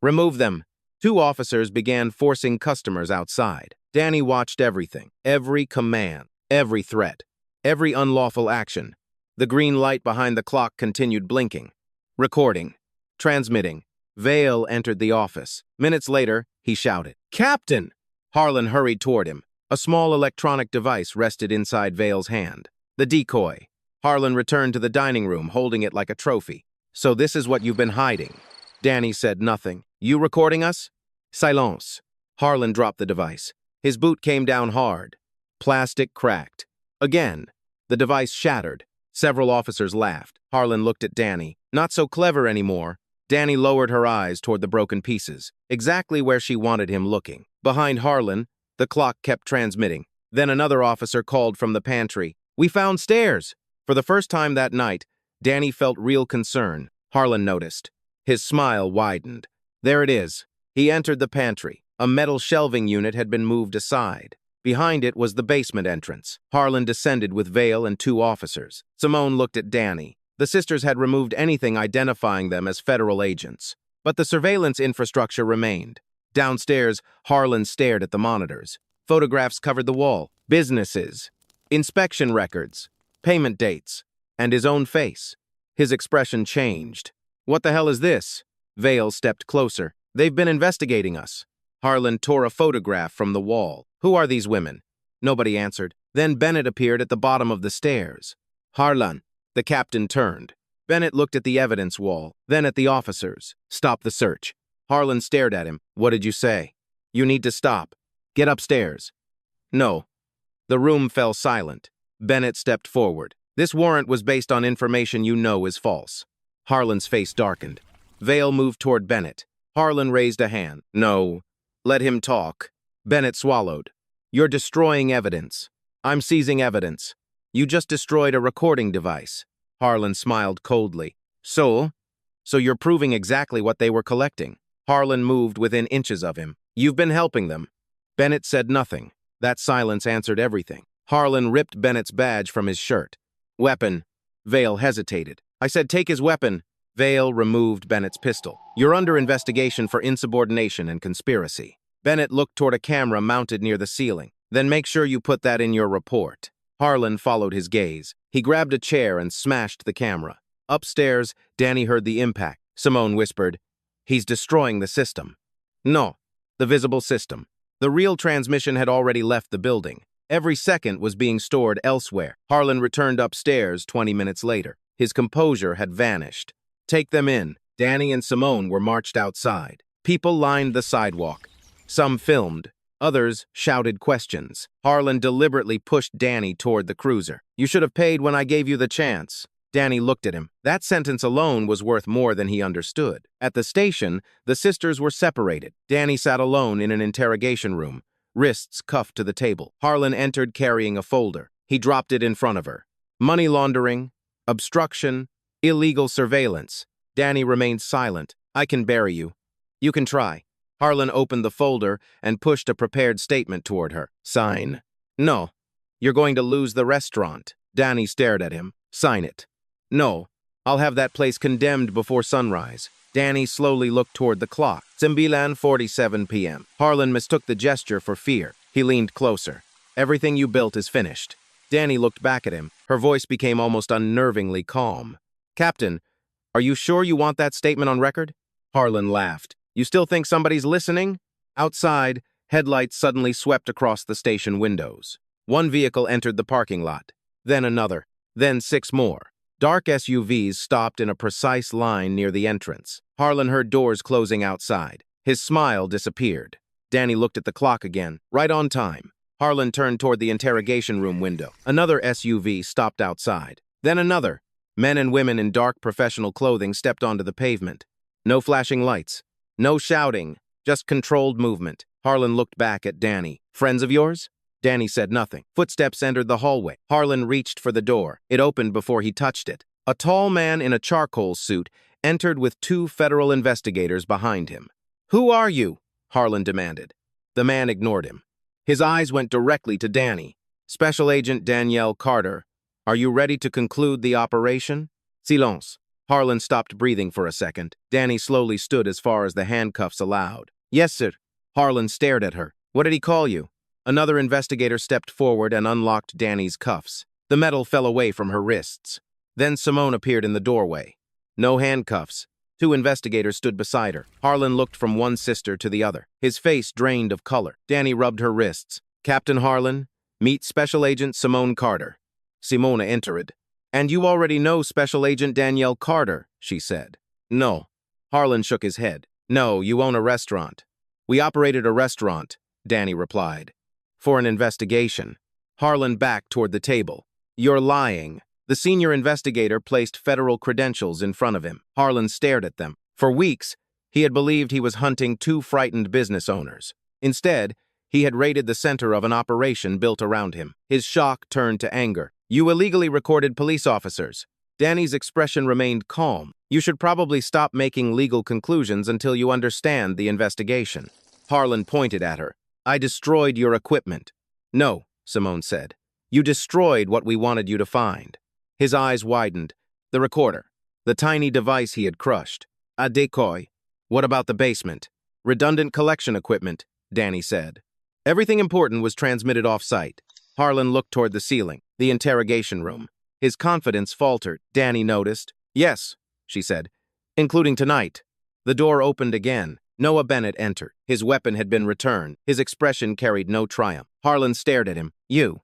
"Remove them." Two officers began forcing customers outside. Danny watched everything. Every command. Every threat. Every unlawful action. The green light behind the clock continued blinking. Recording. Transmitting. Vale entered the office. Minutes later, he shouted, "Captain!" Harlan hurried toward him. A small electronic device rested inside Vale's hand. The decoy. Harlan returned to the dining room, holding it like a trophy. "So this is what you've been hiding." Danny said nothing. "You recording us?" Silence. Harlan dropped the device. His boot came down hard. Plastic cracked. Again. The device shattered. Several officers laughed. Harlan looked at Danny. "Not so clever anymore." Danny lowered her eyes toward the broken pieces, exactly where she wanted him looking. Behind Harlan, the clock kept transmitting. Then another officer called from the pantry, "We found stairs!" For the first time that night, Danny felt real concern. Harlan noticed. His smile widened. "There it is." He entered the pantry. A metal shelving unit had been moved aside. Behind it was the basement entrance. Harlan descended with Vale and two officers. Simone looked at Danny. The sisters had removed anything identifying them as federal agents. But the surveillance infrastructure remained. Downstairs, Harlan stared at the monitors. Photographs covered the wall. Businesses. Inspection records. Payment dates. And his own face. His expression changed. "What the hell is this?" Vale stepped closer. "They've been investigating us." Harlan tore a photograph from the wall. "Who are these women?" Nobody answered. Then Bennett appeared at the bottom of the stairs. "Harlan." The captain turned. Bennett looked at the evidence wall, then at the officers. "Stop the search." Harlan stared at him. "What did you say?" "You need to stop. Get upstairs." "No." The room fell silent. Bennett stepped forward. "This warrant was based on information you know is false." Harlan's face darkened. Vale moved toward Bennett. Harlan raised a hand. "No. Let him talk." Bennett swallowed. "You're destroying evidence." "I'm seizing evidence." "You just destroyed a recording device." Harlan smiled coldly. So you're proving exactly what they were collecting." Harlan moved within inches of him. "You've been helping them." Bennett said nothing. That silence answered everything. Harlan ripped Bennett's badge from his shirt. "Weapon." Vale hesitated. "I said take his weapon." Vale removed Bennett's pistol. "You're under investigation for insubordination and conspiracy." Bennett looked toward a camera mounted near the ceiling. "Then make sure you put that in your report." Harlan followed his gaze. He grabbed a chair and smashed the camera. Upstairs, Danny heard the impact. Simone whispered, "He's destroying the system." No, the visible system. The real transmission had already left the building. Every second was being stored elsewhere. Harlan returned upstairs 20 minutes later. His composure had vanished. "Take them in." Danny and Simone were marched outside. People lined the sidewalk. Some filmed. Others shouted questions. Harlan deliberately pushed Danny toward the cruiser. "You should have paid when I gave you the chance." Danny looked at him. That sentence alone was worth more than he understood. At the station, the sisters were separated. Danny sat alone in an interrogation room, wrists cuffed to the table. Harlan entered carrying a folder. He dropped it in front of her. Money laundering, obstruction, illegal surveillance. Danny remained silent. I can bury you. You can try. Harlan opened the folder and pushed a prepared statement toward her. Sign. No. You're going to lose the restaurant. Danny stared at him. Sign it. No. I'll have that place condemned before sunrise. Danny slowly looked toward the clock. 9:47 p.m. Harlan mistook the gesture for fear. He leaned closer. Everything you built is finished. Danny looked back at him. Her voice became almost unnervingly calm. Captain, are you sure you want that statement on record? Harlan laughed. You still think somebody's listening? Outside, headlights suddenly swept across the station windows. One vehicle entered the parking lot, then another, then 6 more. Dark SUVs stopped in a precise line near the entrance. Harlan heard doors closing outside. His smile disappeared. Danny looked at the clock again. Right on time. Harlan turned toward the interrogation room window. Another SUV stopped outside. Then another. Men and women in dark professional clothing stepped onto the pavement. No flashing lights. No shouting. Just controlled movement. Harlan looked back at Danny. Friends of yours? Danny said nothing. Footsteps entered the hallway. Harlan reached for the door. It opened before he touched it. A tall man in a charcoal suit entered with 2 federal investigators behind him. Who are you? Harlan demanded. The man ignored him. His eyes went directly to Danny. Special Agent Danielle Carter. Are you ready to conclude the operation? Silence. Harlan stopped breathing for a second. Danny slowly stood as far as the handcuffs allowed. Yes, sir. Harlan stared at her. What did he call you? Another investigator stepped forward and unlocked Danny's cuffs. The metal fell away from her wrists. Then Simone appeared in the doorway. No handcuffs. 2 investigators stood beside her. Harlan looked from one sister to the other, his face drained of color. Danny rubbed her wrists. Captain Harlan, meet Special Agent Simone Carter. Simone entered. And you already know Special Agent Danielle Carter, she said. No. Harlan shook his head. No, you own a restaurant. We operated a restaurant, Danny replied. For an investigation. Harlan backed toward the table. You're lying. The senior investigator placed federal credentials in front of him. Harlan stared at them. For weeks, he had believed he was hunting 2 frightened business owners. Instead, he had raided the center of an operation built around him. His shock turned to anger. You illegally recorded police officers. Danny's expression remained calm. You should probably stop making legal conclusions until you understand the investigation. Harlan pointed at her. I destroyed your equipment. No, Simone said. You destroyed what we wanted you to find. His eyes widened. The recorder. The tiny device he had crushed. A decoy. What about the basement? Redundant collection equipment, Danny said. Everything important was transmitted off-site. Harlan looked toward the ceiling, the interrogation room. His confidence faltered. Danny noticed. Yes, she said, including tonight. The door opened again. Noah Bennett entered. His weapon had been returned. His expression carried no triumph. Harlan stared at him. You.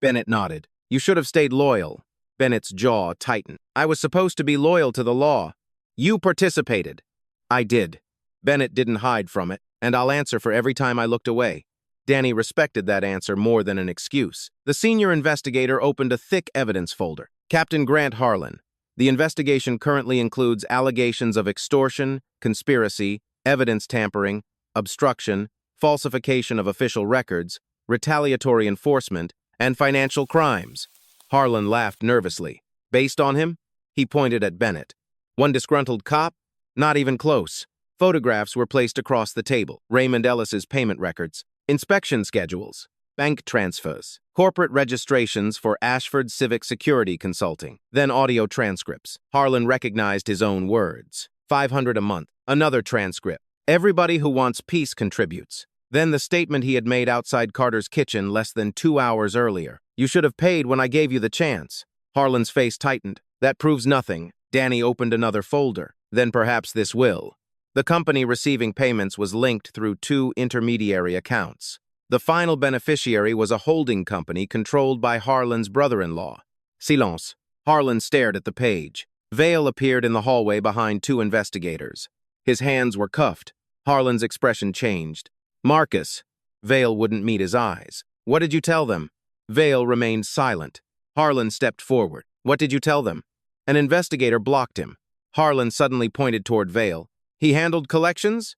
Bennett nodded. You should have stayed loyal. Bennett's jaw tightened. I was supposed to be loyal to the law. You participated. I did. Bennett didn't hide from it, and I'll answer for every time I looked away. Danny respected that answer more than an excuse. The senior investigator opened a thick evidence folder. Captain Grant Harlan. The investigation currently includes allegations of extortion, conspiracy, evidence tampering, obstruction, falsification of official records, retaliatory enforcement, and financial crimes. Harlan laughed nervously. Based on him? He pointed at Bennett. One disgruntled cop? Not even close. Photographs were placed across the table. Raymond Ellis's payment records, inspection schedules, bank transfers, corporate registrations for Ashford Civic Security Consulting, then audio transcripts. Harlan recognized his own words. $500 a month. Another transcript. Everybody who wants peace contributes. Then the statement he had made outside Carter's kitchen less than 2 hours earlier. You should have paid when I gave you the chance. Harlan's face tightened. That proves nothing. Danny opened another folder. Then perhaps this will. The company receiving payments was linked through 2 intermediary accounts. The final beneficiary was a holding company controlled by Harlan's brother-in-law. Silence. Harlan stared at the page. Vale appeared in the hallway behind 2 investigators. His hands were cuffed. Harlan's expression changed. Marcus. Vale wouldn't meet his eyes. What did you tell them? Vale remained silent. Harlan stepped forward. What did you tell them? An investigator blocked him. Harlan suddenly pointed toward Vale. He handled collections?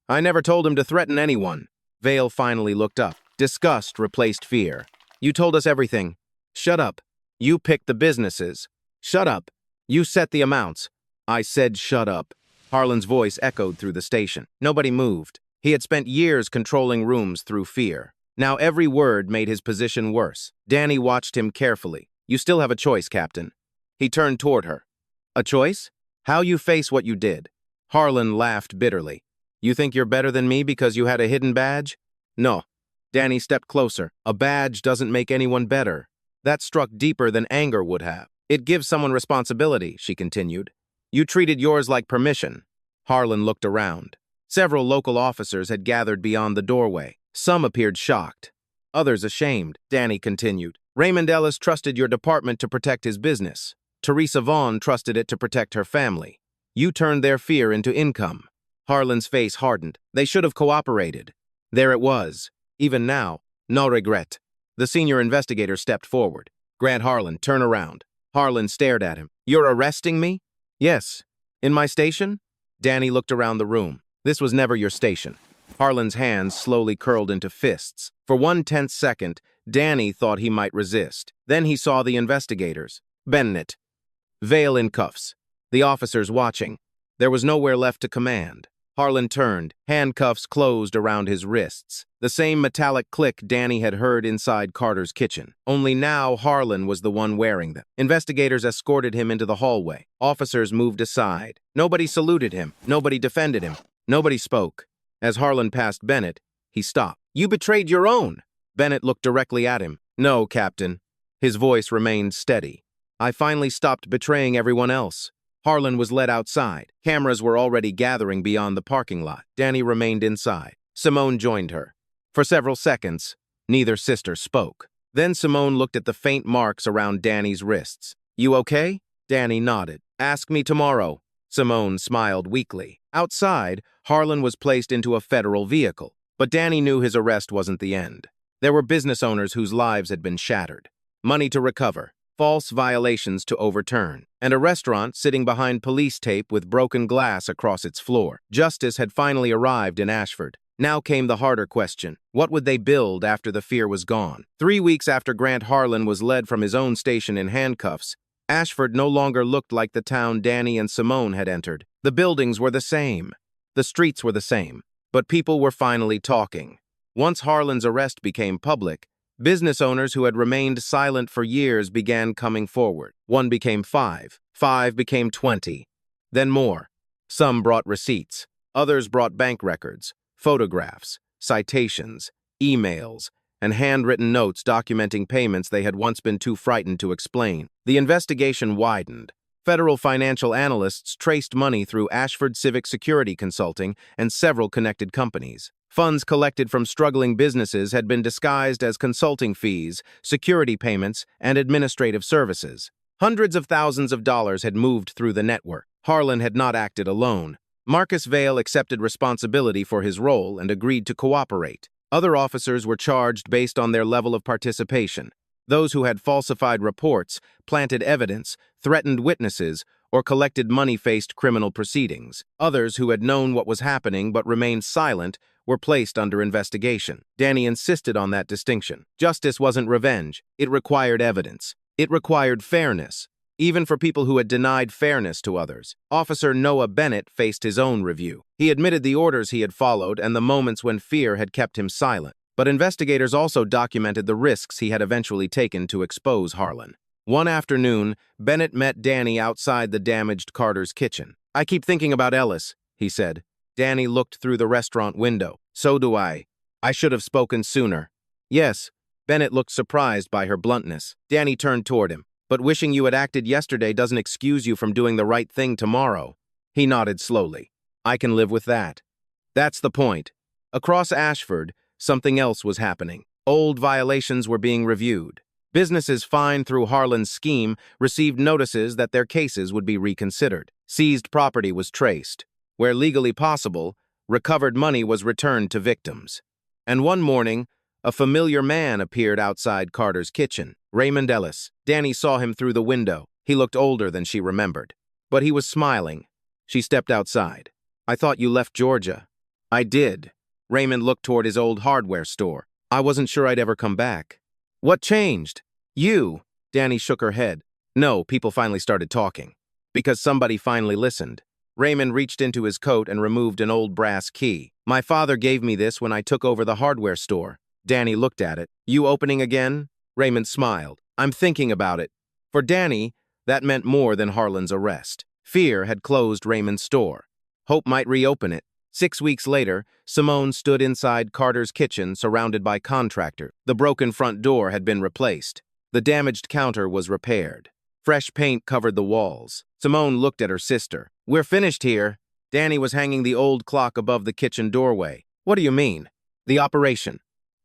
I never told him to threaten anyone. Vale finally looked up. Disgust replaced fear. You told us everything. Shut up. You picked the businesses. Shut up. You set the amounts. I said shut up. Harlan's voice echoed through the station. Nobody moved. He had spent years controlling rooms through fear. Now every word made his position worse. Danny watched him carefully. You still have a choice, Captain. He turned toward her. A choice? How you face what you did. Harlan laughed bitterly. You think you're better than me because you had a hidden badge? No. Danny stepped closer. A badge doesn't make anyone better. That struck deeper than anger would have. It gives someone responsibility, she continued. You treated yours like permission. Harlan looked around. Several local officers had gathered beyond the doorway. Some appeared shocked, others ashamed. Danny continued. Raymond Ellis trusted your department to protect his business. Teresa Vaughn trusted it to protect her family. You turned their fear into income. Harlan's face hardened. They should have cooperated. There it was. Even now, no regret. The senior investigator stepped forward. Grant Harlan, turn around. Harlan stared at him. You're arresting me? Yes. In my station? Danny looked around the room. This was never your station. Harlan's hands slowly curled into fists. For 1/10 second, Danny thought he might resist. Then he saw the investigators. Bennett. Vale in cuffs. The officers watching. There was nowhere left to command. Harlan turned, handcuffs closed around his wrists. The same metallic click Danny had heard inside Carter's kitchen. Only now Harlan was the one wearing them. Investigators escorted him into the hallway. Officers moved aside. Nobody saluted him. Nobody defended him. Nobody spoke. As Harlan passed Bennett, he stopped. You betrayed your own. Bennett looked directly at him. No, Captain. His voice remained steady. I finally stopped betraying everyone else. Harlan was led outside. Cameras were already gathering beyond the parking lot. Danny remained inside. Simone joined her. For several seconds, neither sister spoke. Then Simone looked at the faint marks around Danny's wrists. You okay? Danny nodded. Ask me tomorrow. Simone smiled weakly. Outside, Harlan was placed into a federal vehicle. But Danny knew his arrest wasn't the end. There were business owners whose lives had been shattered. Money to recover. False violations to overturn, and a restaurant sitting behind police tape with broken glass across its floor. Justice had finally arrived in Ashford. Now came the harder question. What would they build after the fear was gone? 3 weeks after Grant Harlan was led from his own station in handcuffs, Ashford no longer looked like the town Danny and Simone had entered. The buildings were the same. The streets were the same. But people were finally talking. Once Harlan's arrest became public, business owners who had remained silent for years began coming forward. 1 became 5. 5 became 20. Then more. Some brought receipts. Others brought bank records, photographs, citations, emails, and handwritten notes documenting payments they had once been too frightened to explain. The investigation widened. Federal financial analysts traced money through Ashford Civic Security Consulting and several connected companies. Funds collected from struggling businesses had been disguised as consulting fees, security payments, and administrative services. Hundreds of thousands of dollars had moved through the network. Harlan had not acted alone. Marcus Vale accepted responsibility for his role and agreed to cooperate. Other officers were charged based on their level of participation. Those who had falsified reports, planted evidence, threatened witnesses, or collected money faced criminal proceedings. Others who had known what was happening but remained silent were placed under investigation. Danny insisted on that distinction. Justice wasn't revenge. It required evidence. It required fairness, even for people who had denied fairness to others. Officer Noah Bennett faced his own review. He admitted the orders he had followed and the moments when fear had kept him silent. But investigators also documented the risks he had eventually taken to expose Harlan. One afternoon, Bennett met Danny outside the damaged Carter's kitchen. I keep thinking about Ellis, he said. Danny looked through the restaurant window. So do I. I should have spoken sooner. Yes. Bennett looked surprised by her bluntness. Danny turned toward him. But wishing you had acted yesterday doesn't excuse you from doing the right thing tomorrow. He nodded slowly. I can live with that. That's the point. Across Ashford, something else was happening. Old violations were being reviewed. Businesses fined through Harlan's scheme received notices that their cases would be reconsidered. Seized property was traced. Where legally possible, recovered money was returned to victims. And one morning, a familiar man appeared outside Carter's kitchen. Raymond Ellis. Danny saw him through the window. He looked older than she remembered. But he was smiling. She stepped outside. "I thought you left Georgia." "I did." Raymond looked toward his old hardware store. "I wasn't sure I'd ever come back." "What changed?" "You." Danny shook her head. "No, people finally started talking. Because somebody finally listened." Raymond reached into his coat and removed an old brass key. "My father gave me this when I took over the hardware store." Danny looked at it. "You opening again?" Raymond smiled. "I'm thinking about it." For Danny, that meant more than Harlan's arrest. Fear had closed Raymond's store. Hope might reopen it. 6 weeks later, Simone stood inside Carter's kitchen surrounded by contractors. The broken front door had been replaced. The damaged counter was repaired. Fresh paint covered the walls. Simone looked at her sister. "We're finished here." Danny was hanging the old clock above the kitchen doorway. "What do you mean?" "The operation."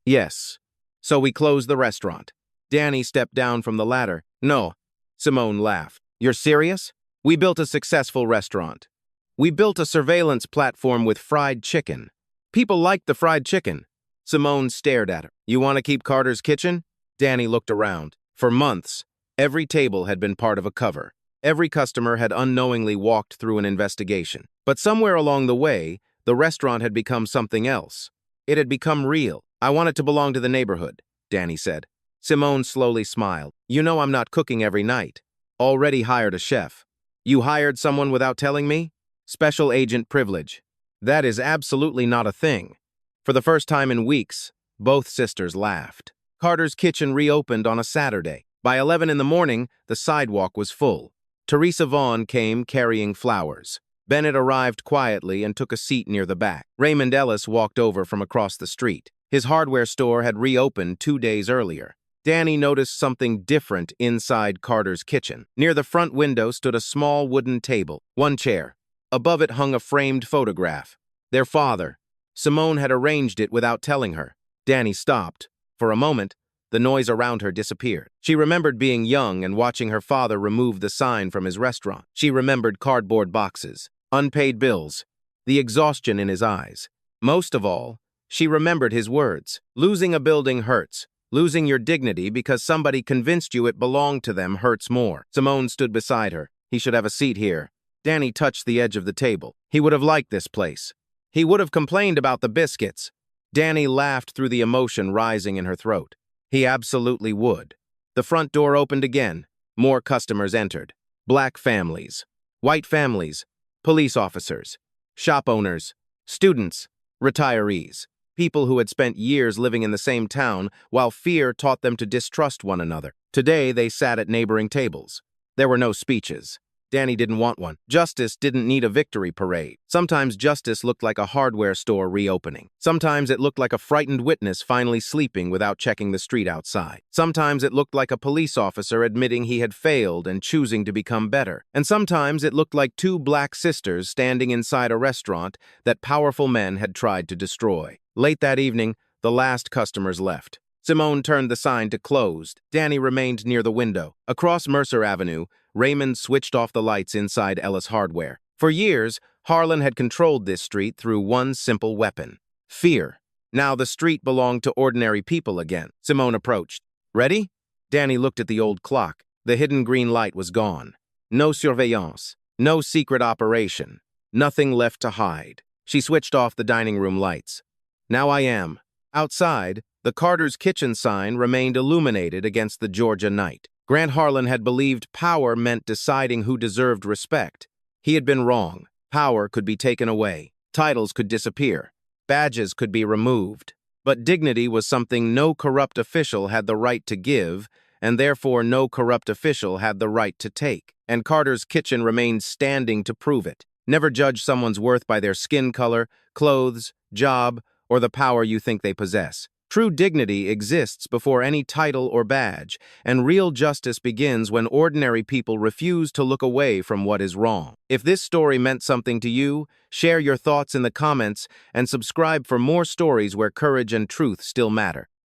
"Yes. So we closed the restaurant." Danny stepped down from the ladder. "No." Simone laughed. "You're serious? We built a successful restaurant. We built a surveillance platform with fried chicken. People liked the fried chicken." Simone stared at her. "You want to keep Carter's kitchen?" Danny looked around. For months, every table had been part of a cover. Every customer had unknowingly walked through an investigation. But somewhere along the way, the restaurant had become something else. It had become real. "I want it to belong to the neighborhood," Danny said. Simone slowly smiled. "You know I'm not cooking every night. Already hired a chef." "You hired someone without telling me?" "Special agent privilege." "That is absolutely not a thing." For the first time in weeks, both sisters laughed. Carter's kitchen reopened on a Saturday. By 11 in the morning, the sidewalk was full. Teresa Vaughn came carrying flowers. Bennett arrived quietly and took a seat near the back. Raymond Ellis walked over from across the street. His hardware store had reopened 2 days earlier. Danny noticed something different inside Carter's kitchen. Near the front window stood a small wooden table, one chair. Above it hung a framed photograph. Their father. Simone had arranged it without telling her. Danny stopped. For a moment, the noise around her disappeared. She remembered being young and watching her father remove the sign from his restaurant. She remembered cardboard boxes, unpaid bills, the exhaustion in his eyes. Most of all, she remembered his words. "Losing a building hurts. Losing your dignity because somebody convinced you it belonged to them hurts more." Simone stood beside her. "He should have a seat here." Danny touched the edge of the table. "He would have liked this place. He would have complained about the biscuits." Danny laughed through the emotion rising in her throat. "He absolutely would." The front door opened again. More customers entered. Black families, white families, police officers, shop owners, students, retirees, people who had spent years living in the same town while fear taught them to distrust one another. Today, they sat at neighboring tables. There were no speeches. Danny didn't want one. Justice didn't need a victory parade. Sometimes justice looked like a hardware store reopening. Sometimes it looked like a frightened witness finally sleeping without checking the street outside. Sometimes it looked like a police officer admitting he had failed and choosing to become better. And sometimes it looked like two black sisters standing inside a restaurant that powerful men had tried to destroy. Late that evening, the last customers left. Simone turned the sign to closed. Danny remained near the window. Across Mercer Avenue, Raymond switched off the lights inside Ellis Hardware. For years, Harlon had controlled this street through one simple weapon: fear. Now the street belonged to ordinary people again. Simone approached. "Ready?" Danny looked at the old clock. The hidden green light was gone. No surveillance. No secret operation. Nothing left to hide. She switched off the dining room lights. "Now I am." Outside, the Carter's kitchen sign remained illuminated against the Georgia night. Grant Harlan had believed power meant deciding who deserved respect. He had been wrong. Power could be taken away. Titles could disappear. Badges could be removed. But dignity was something no corrupt official had the right to give, and therefore no corrupt official had the right to take. And Carter's kitchen remained standing to prove it. Never judge someone's worth by their skin color, clothes, job, or the power you think they possess. True dignity exists before any title or badge, and real justice begins when ordinary people refuse to look away from what is wrong. If this story meant something to you, share your thoughts in the comments and subscribe for more stories where courage and truth still matter.